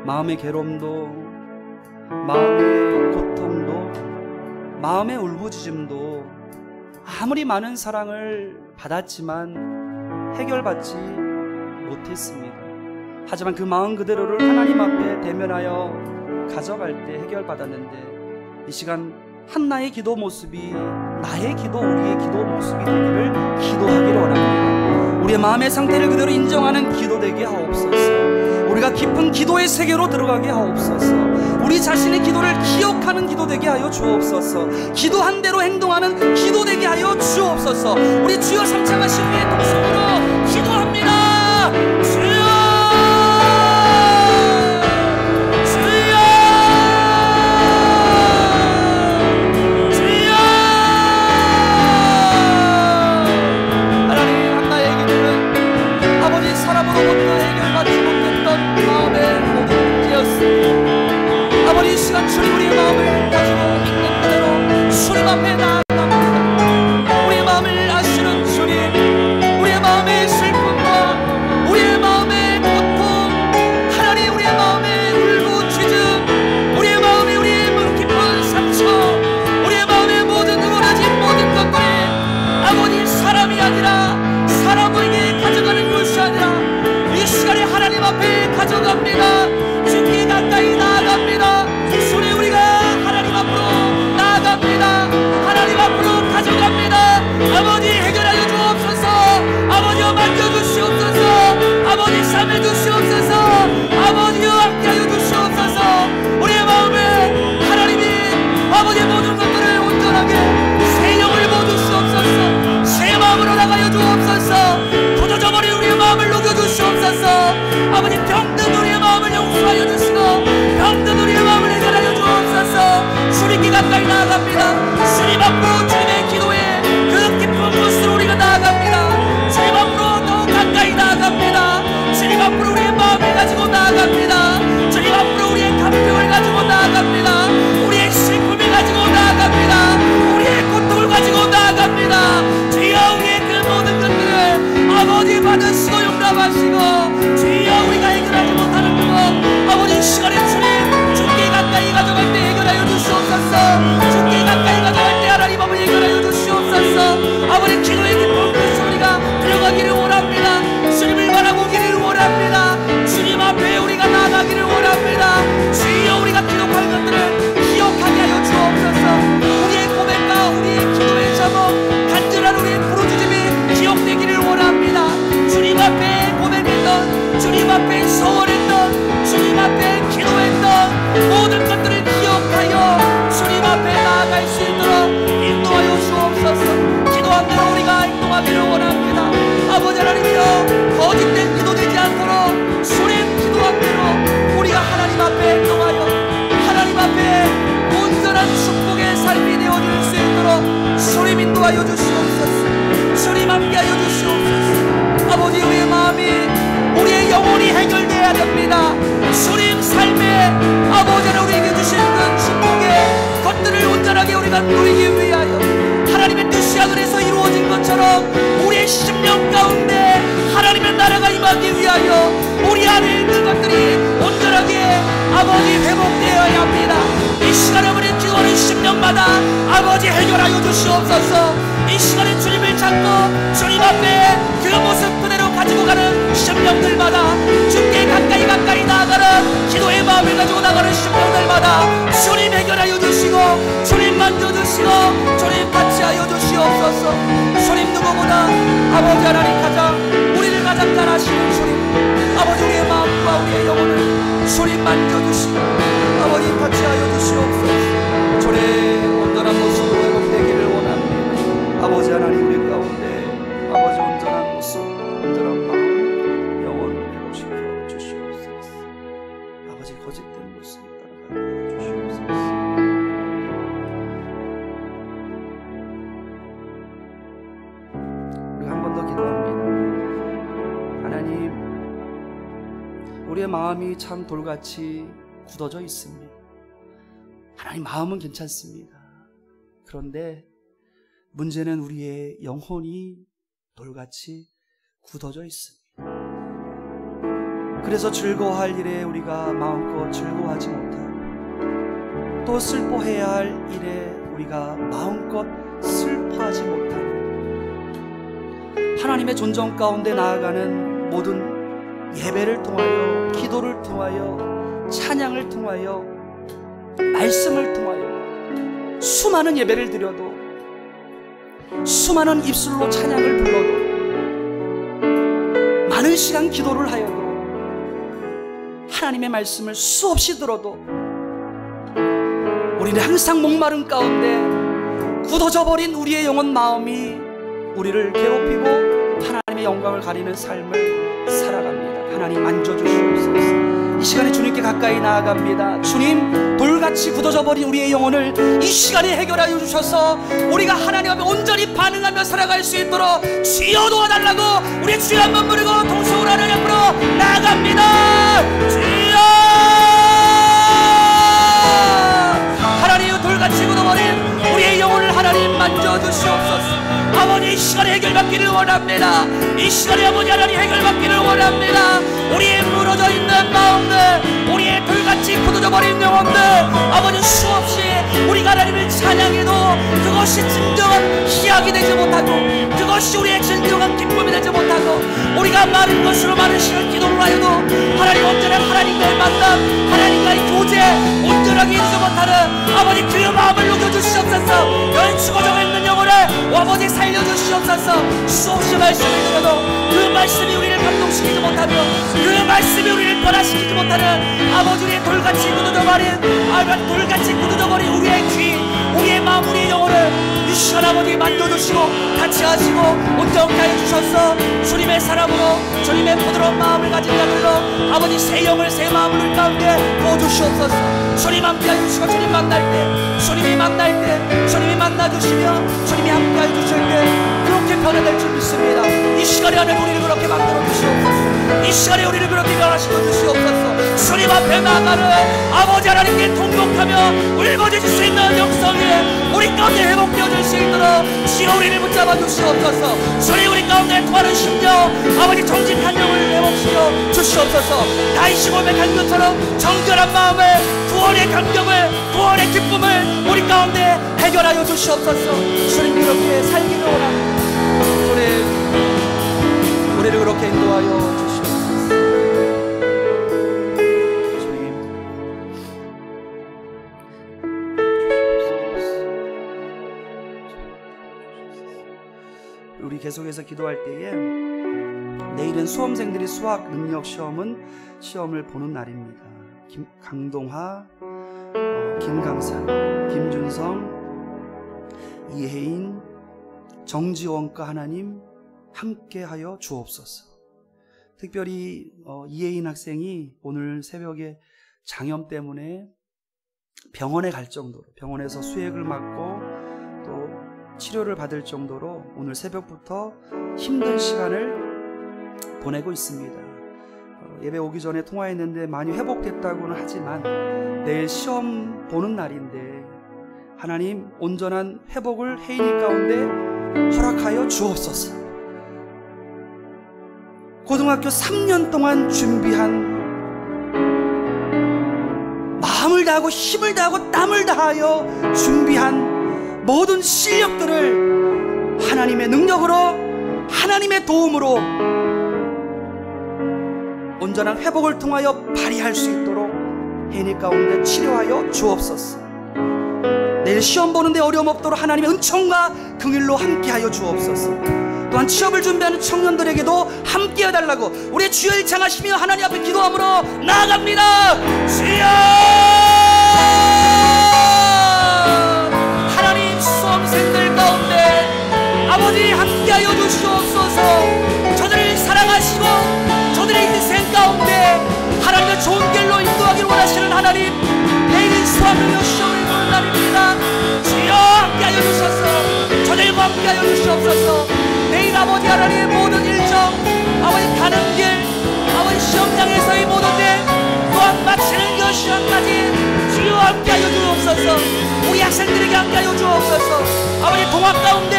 마음의 괴로움도, 마음의 고통도, 마음의 울부짖음도 아무리 많은 사랑을 받았지만 해결받지 못했습니다. 하지만 그 마음 그대로를 하나님 앞에 대면하여 가져갈 때 해결받았는데, 이 시간 한나의 기도 모습이 나의 기도, 우리의 기도 모습이 되기를 기도하기를 원합니다. 우리의 마음의 상태를 그대로 인정하는 기도 되게 하옵소서. 우리가 깊은 기도의 세계로 들어가게 하옵소서. 우리 자신의 기도를 기억하는 기도 되게 하여 주옵소서. 기도한 대로 행동하는 기도 되게 하여 주옵소서. 우리 주여 삼창하신 위에 동성으로 기도합니다. 주여, 이 시간 주님 우리의 마음을 가지고 있는 그대로 주님 앞에 나아갑니다. 우리의 마음을 아시는 주님, 우리의 마음의 슬픔과 우리의 마음의 고통, 하나님 우리의 마음의 울부짖음, 우리의 마음에 우리의 깊은 상처, 우리의 마음의 모든 응원하지 모든 것들이 아버지 사람이 아니라 사람에게 가져가는 것이 아니라 이 시간에 하나님 앞에 가져갑니다. 주께 가까이 나아갑니다. 주님 우리가 하나님 앞으로 나아갑니다. 하나님 앞으로 가져갑니다. 아버지 해결하여 주옵소서. 아버지여 만져주시옵소서. 아버지 삼해 주시옵소서. 아버지여 함께하여 주시옵소서. 우리의 마음에 하나님이 아버지의 모든 것들을 온전하게 새 영을 부어주시옵소서. 새 마음으로 나가여 주옵소서. 굳어져버린 우리의 마음을 녹여주시옵소서. 아버지 병든 우리의 마음을 용서하여 주시고 병든 우리의 마음을 해결하여 주옵소서. 주님께 가까이 나아갑니다. 주님 앞으로 주님의 기도에 그 깊은 곳으로 우리가 나아갑니다. 주님 앞으로 더욱 가까이 나아갑니다. 주님 앞으로 우리의 마음을 가지고 나아갑니다. 주님 앞으로 우리의 감정을 가지고 나아갑니다. 우리의 슬픔을 가지고 나아갑니다. 우리의 고통을 가지고 나아갑니다. 주여 우리의 그 모든 것들을 아버지 받으시고 용납하시고, 주여 우리가 해결하지 못하는 그것 아버지 시간에 주님 주께 가까이 가져갈 때 해결하여 주시옵소서. 주께 가까이 가져갈 때 하나님 아버지 해결하여 주시옵소서. 아버지 기도의 깊은 곳으로 우리가 들어가기를 원합니다. 주님을 바라보기를 원합니다. 주님 앞에 우리가 나아가기를 원합니다. 주여 우리가 기록한 것들을 기억하게 하여 주옵소서. 우리의 고백과 우리의 기도의 제목, 간절한 우리의 부르짖음이 기억되기를 원합니다. 주님 앞에 고백했던, 주님 앞에 소원했던, 주님 앞에 기도했던 모든 것들을 기억하여 주님 앞에 나아갈 수 있도록 인도하여 주옵소서. 기도한 대로 우리가 행동하기를 원합니다. 아버지 하나님이여, 거짓된 기도되지 않도록 주님 기도한 대로 우리가 하나님 앞에 행동하여 하나님 앞에 온전한 축복의 삶이 되어질 수 있도록 주님 인도하여 주시옵소서. 주님 함께하여 주시옵소서. 아버지 우리의 마음이, 우리의 영혼이 해결되어야 됩니다. 주님 삶에 아버지 우리에게 주신 그 축복의 것들을 온전하게 우리가 누리기 위하여 하나님의 뜻이 하늘에서 이루어진 것처럼 우리의 심령 가운데 하나님의 나라가 임하기 위하여 우리 안에 있는 것들이 온전하게 아버지 회복되어야 합니다. 이 시간에 우리 기도하는 심령마다 아버지 해결하여 주시옵소서. 이 시간에 주님을 찾고 주님 앞에 그 모습 그대로 가지고 가는 심령들마다, 주께 가까이 나아가는 기도의 마음을 가지고 나가는 심령들마다 주님 해결하여 주시고 주님 만져주시고 주님 같이 하여 주시옵소서. 주님 누구보다 아버지 하나님 우리를 가장 잘 아시는 주님, 아버지 우리의 마음과 우리의 영혼을 주님 만져주시고 아버지 같이 하여 주시옵소서. 주의 온전한 모습으로 회복되기를 원합니다. 아버지 하나님 우리 가운데 아버지 온전한 모습, 온전한 마음, 영혼을 회복시켜 주시옵소서. 아버지 거짓된 모습이 따라가게 주시옵소서. 우리 한 번 더 기도합니다. 하나님, 우리의 마음이 참 돌같이 굳어져 있습니다. 하나님 마음은 괜찮습니다. 그런데 문제는 우리의 영혼이 돌같이 굳어져 있습니다. 그래서 즐거워할 일에 우리가 마음껏 즐거워하지 못하고 또 슬퍼해야 할 일에 우리가 마음껏 슬퍼하지 못하는 하나님의 존정 가운데 나아가는 모든 예배를 통하여, 기도를 통하여, 찬양을 통하여, 말씀을 통하여 수많은 예배를 드려도, 수많은 입술로 찬양을 불러도, 많은 시간 기도를 하여도, 하나님의 말씀을 수없이 들어도 우리는 항상 목마른 가운데 굳어져버린 우리의 영혼 마음이 우리를 괴롭히고 하나님의 영광을 가리는 삶을 살아갑니다. 하나님 만져주시옵소서. 이 시간에 주님께 가까이 나아갑니다. 주님, 돌같이 굳어져버린 우리의 영혼을 이 시간에 해결하여 주셔서 우리가 하나님 앞에 온전히 반응하며 살아갈 수 있도록 주여 도와달라고 우리 주여 한번 부르고 동성으로 하나님 앞으로 나아갑니다. 주여! 하나님, 돌같이 굳어버린 우리의 영혼을 하나님 만져주시옵소서. 아버지, 이 시간에 해결받기를 원합니다. 이 시간에 아버지 하나님 해결받기를 원합니다. 우리의 무너져 있는 마음들, 우리의 돌같이 굳어져버린 영혼들, 아버지 수없이 우리가 하나님을 찬양해도 그것이 진정한 희락이 되지 못하고, 그것이 우리의 진정한 기쁨이 되지 못하고, 우리가 많은 것으로 많은 시간 기도를 하여도 하나님 언제나 하나님과의 만남, 하나님과의 교제 온전하게 이루지 못하는 아버지 그 마음을 녹여주시옵소서. 여인 죽어져 있는 영혼을 아버지 살려주시옵소서. 수없이 말씀을 들어도 그 말씀이 우리를 감동시키지 못하며 그 말씀이 우리를 변화시키지 못하는 아버지, 우리의 돌같이 굳어져버린 아버지, 돌같이 굳어져버린 우리의 귀, 우리의 마음, 우리의 영혼을 이 시간 아버지 만져주시고 같이 하시고 온전케 하여 주셔서 주님의 사랑으로, 주님의 부드러운 마음을 가진 자들로 아버지 새 영을, 새 마음을 우리 가운데 부어주시옵소서. 주님 함께 하여 주시고, 주님 만날 때, 주님이 만날 때, 주님이 만나주시며 주님이 함께 하여 주실 때 그렇게 변화될 줄 믿습니다. 이 시간에 하나님 우리를 그렇게 만들어 주시옵소서. 이 시간에 우리를 그렇게 변화시켜 주시옵소서. 주님 앞에 나아가는 아버지 하나님께 통곡하며 울부짖을 수 있는 영성이 우리 가운데 회복되어질 수 있도록 주여 우리를 붙잡아 주시옵소서. 주님, 우리 가운데 통하는 심령, 아버지 정직한 영을 회복시켜 주시옵소서. 다윗이 고백한 것처럼 정결한 마음을, 구원의 감격을, 구원의 기쁨을 우리 가운데 해결하여 주시옵소서. 주님, 그렇게 살기를 원합니다. 우리를 그렇게 인도하여 주시옵소서. 주님, 우리 계속해서 기도할 때에 내일은 수험생들이 수학 능력 시험을 보는 날입니다. 강동하, 김강산, 김준성, 이혜인, 정지원과 하나님 함께하여 주옵소서. 특별히 이혜인 학생이 오늘 새벽에 장염 때문에 병원에 갈 정도로, 병원에서 수액을 맞고 또 치료를 받을 정도로 오늘 새벽부터 힘든 시간을 보내고 있습니다. 예배 오기 전에 통화했는데 많이 회복됐다고는 하지만 내일 시험 보는 날인데 하나님 온전한 회복을 혜인이 가운데 허락하여 주옵소서. 고등학교 3년 동안 준비한, 마음을 다하고 힘을 다하고 땀을 다하여 준비한 모든 실력들을 하나님의 능력으로, 하나님의 도움으로 온전한 회복을 통하여 발휘할 수 있도록 혜인이 가운데 치료하여 주옵소서. 내일 시험 보는데 어려움 없도록 하나님의 은총과 긍휼로 함께하여 주옵소서. 또한 취업을 준비하는 청년들에게도 함께 해달라고 우리 주여 일창하시며 하나님 앞에 기도함으로 나아갑니다. 주여! 하나님, 수험생들 가운데 아버지 함께하여 주시옵소서. 저들을 사랑하시고 저들의 인생 가운데 하나님의 좋은 길로 인도하기를 원하시는 하나님, 내일은 수학능력 시험을 보는 날입니다. 주여 함께하여 주셔서 저들과 함께하여 주시옵소서. 내일 아버지 하나님의 모든 일정, 아버지 가는 길, 아버지 시험장에서의 모든 일, 또한 마치는 그 시간까지 주여 함께하여 주옵소서. 우리 학생들에게 함께하여 주옵소서. 아버지 동학 가운데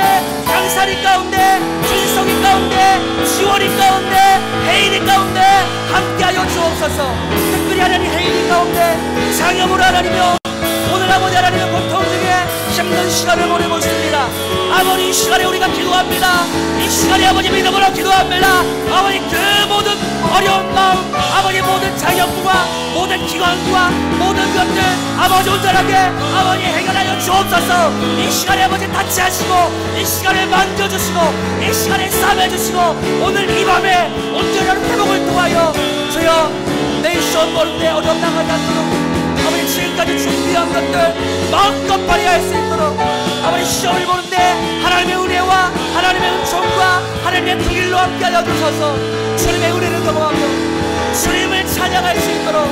장사리 가운데, 준성이 가운데, 지원이 가운데, 혜인이 가운데 함께하여 주옵소서. 특별히 하나님 혜인이 가운데 장염으로 하나님이여 오늘 아버지 하나님의 고통 중에 힘든 시간을 보내고 있습니다. 아버지 이 시간에 우리가 기도합니다. 이 시간에 아버지 믿음으로 기도합니다. 아버지 그 모든 어려운 마음, 아버지 모든 장염과 모든 기관과 모든 것들 아버지 온전하게 아버지 해결하여 주옵소서. 이 시간에 아버지 타치하시고 이 시간에 만져주시고 이 시간에 싸매주시고 오늘 이 밤에 온전한 회복을 통하여 주여 내 시험 보는 데 어려움 당하지 않도록 아버지 지금까지 준비한 것들 마음껏 발휘할 수 있도록 아버지 시험을 보는데 하나님의 은혜와 하나님의 은총과 하나님의 통일로 함께하여 주셔서 주님의 은혜를 경험하며 주님을 찬양할 수 있도록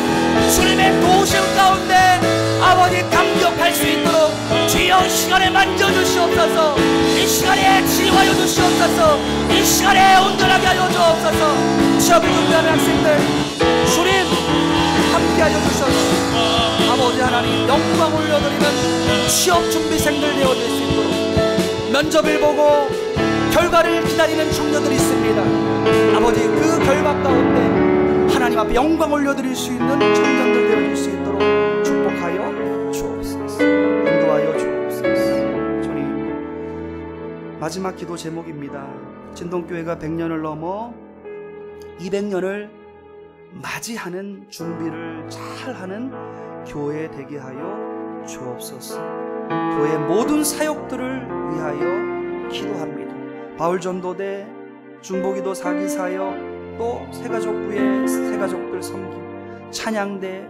주님의 도우심 가운데 아버지 감격할 수 있도록 주여 시간에 만져주시옵소서. 이 시간에 치유하여 주시옵소서. 이 시간에 온전하게 하여 주옵소서. 시험을 준비하는 학생들 주님 함께하여 주셔서 아버지 하나님 영광 올려드리는 취업 준비생들 되어질 수 있도록 면접을 보고 결과를 기다리는 청년들이 있습니다. 아버지 그 결과 가운데 하나님 앞에 영광 올려드릴 수 있는 청년들 되어질 수 있도록 축복하여 주옵소서. 인도하여 주옵소서. 주님 마지막 기도 제목입니다. 진동교회가 100년을 넘어 200년을 맞이하는 준비를 잘하는 교회 되게 하여 주옵소서. 교회 모든 사역들을 위하여 기도합니다. 바울전도대, 중보기도 사기사역, 또 새가족부의 새가족들 섬김, 찬양대,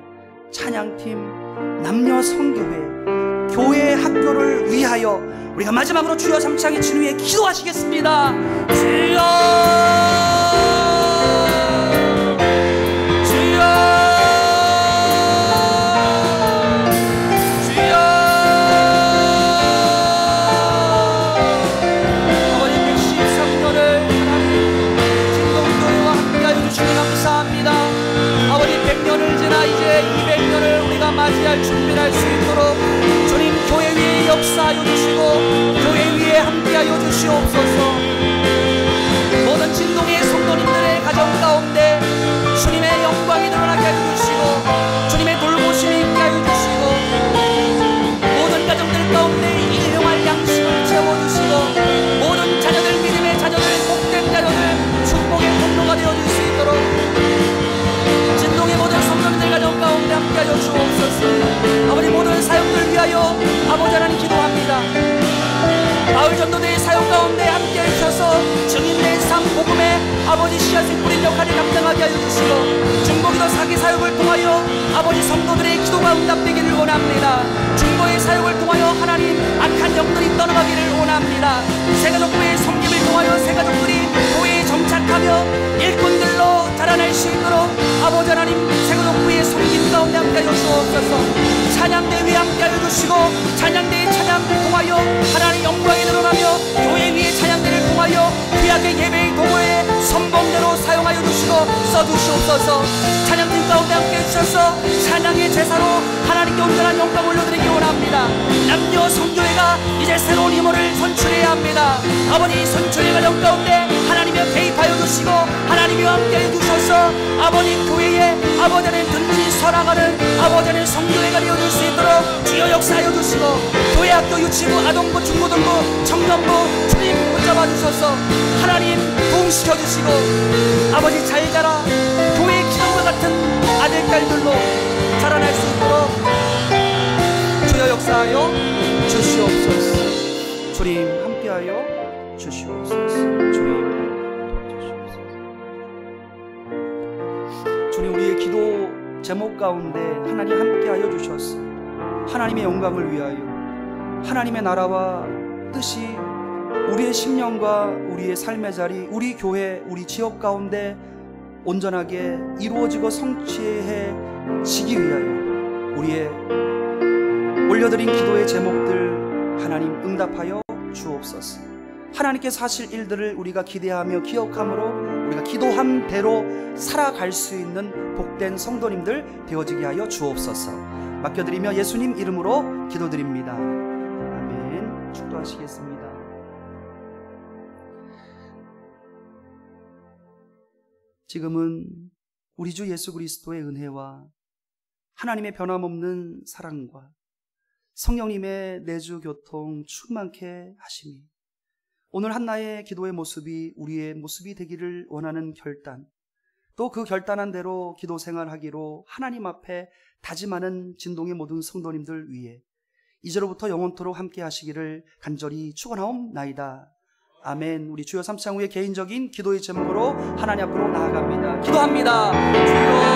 찬양팀, 남녀 성교회, 교회 학교를 위하여 우리가 마지막으로 주여 삼창의 진위에 기도하시겠습니다. 주여 맞이할 준비를 할 수 있도록 주님 교회 위에 역사하여 주시고 교회 위에 함께하여 주시옵소서. 모든 진동의 성도님들의 가정 가운데 주님의 영광이 드러나게 하여 주시고 주님의 돌보심이 있게 하여 주시고 모든 가정들 가운데 일용할 양식을 채워주시고 모든 자녀들 믿음의 자녀들 복된 자녀들 축복의 통로가 되어줄 수 있도록 진동의 모든 성도님들 가정 가운데 함께하여 주옵소서. 아버지 모든 사역들 위하여 아버지 하나님 기도합니다. 바울전도대의 사역 가운데 함께해 주셔서 증인된 삶 복음에 아버지 씨앗을 뿌린 역할을 감당하게 하여 주시고 중보기도 사기 사역을 통하여 아버지 성도들의 기도가 응답되기를 원합니다. 중보의 사역을 통하여 하나님 악한 영들이 떠나가기를 원합니다. 새가족부의 섬김을 통하여 새가족들이 교회에 정착하며 일꾼들로 자라날 수 있도록 아버지 하나님 새가족부의 섬김 가운데 함께하여 주옵소서. 찬양대 위에 함께하여 주시고 찬양대의 찬양을 통하여 하나님 영광이 드러나며 교회 위에 찬양대를 통하여 귀하게 예배의 도구에 선봉대로 사용하여 주시고 써주시옵소서. 찬양팀 가운데 함께해 주셔서 찬양의 제사로 하나님께 온전한 영광 올려드리기 원합니다. 남녀 성교회가 이제 새로운 힘을 선출해야 합니다. 아버지 선출의 과정 가운데 하나님의 개입하여 주시고 하나님이 함께해 주셔서 아버지 교회에 아버지 안에 든지 설하가는 아버지 안에 성교회가 되어줄 수 있도록 주여 역사하여 주시고 교회 학교 유치부 아동부 중고등부 청년부 주님 붙잡아 주셔서 하나님 도움시켜 주시고 아버지 잘 자라 교회의 기둥과 같은 아들딸들로 자라날 수 있도록 주여 역사하여 주시옵소서. 주님 함께하여 주시옵소서. 주님 도와주시옵소서. 주님 우리의 기도 제목 가운데 하나님 함께하여 주셔서 하나님의 영광을 위하여 하나님의 나라와 뜻이 우리의 심령과 우리의 삶의 자리, 우리 교회, 우리 지역 가운데 온전하게 이루어지고 성취해지기 위하여 우리의 올려드린 기도의 제목들 하나님 응답하여 주옵소서. 하나님께서 하실 일들을 우리가 기대하며 기억함으로 우리가 기도한 대로 살아갈 수 있는 복된 성도님들 되어지게 하여 주옵소서. 맡겨드리며 예수님 이름으로 기도드립니다. 아멘. 축도하시겠습니다. 지금은 우리 주 예수 그리스도의 은혜와 하나님의 변함없는 사랑과 성령님의 내주 교통 충만케 하심이, 오늘 한나의 기도의 모습이 우리의 모습이 되기를 원하는 결단, 또 그 결단한 대로 기도 생활하기로 하나님 앞에 다짐하는 진동의 모든 성도님들 위해 이제로부터 영원토록 함께 하시기를 간절히 축원하옵나이다. 아멘. 우리 주여 3창 후에 개인적인 기도의 제목으로 하나님 앞으로 나아갑니다. 기도합니다. 주여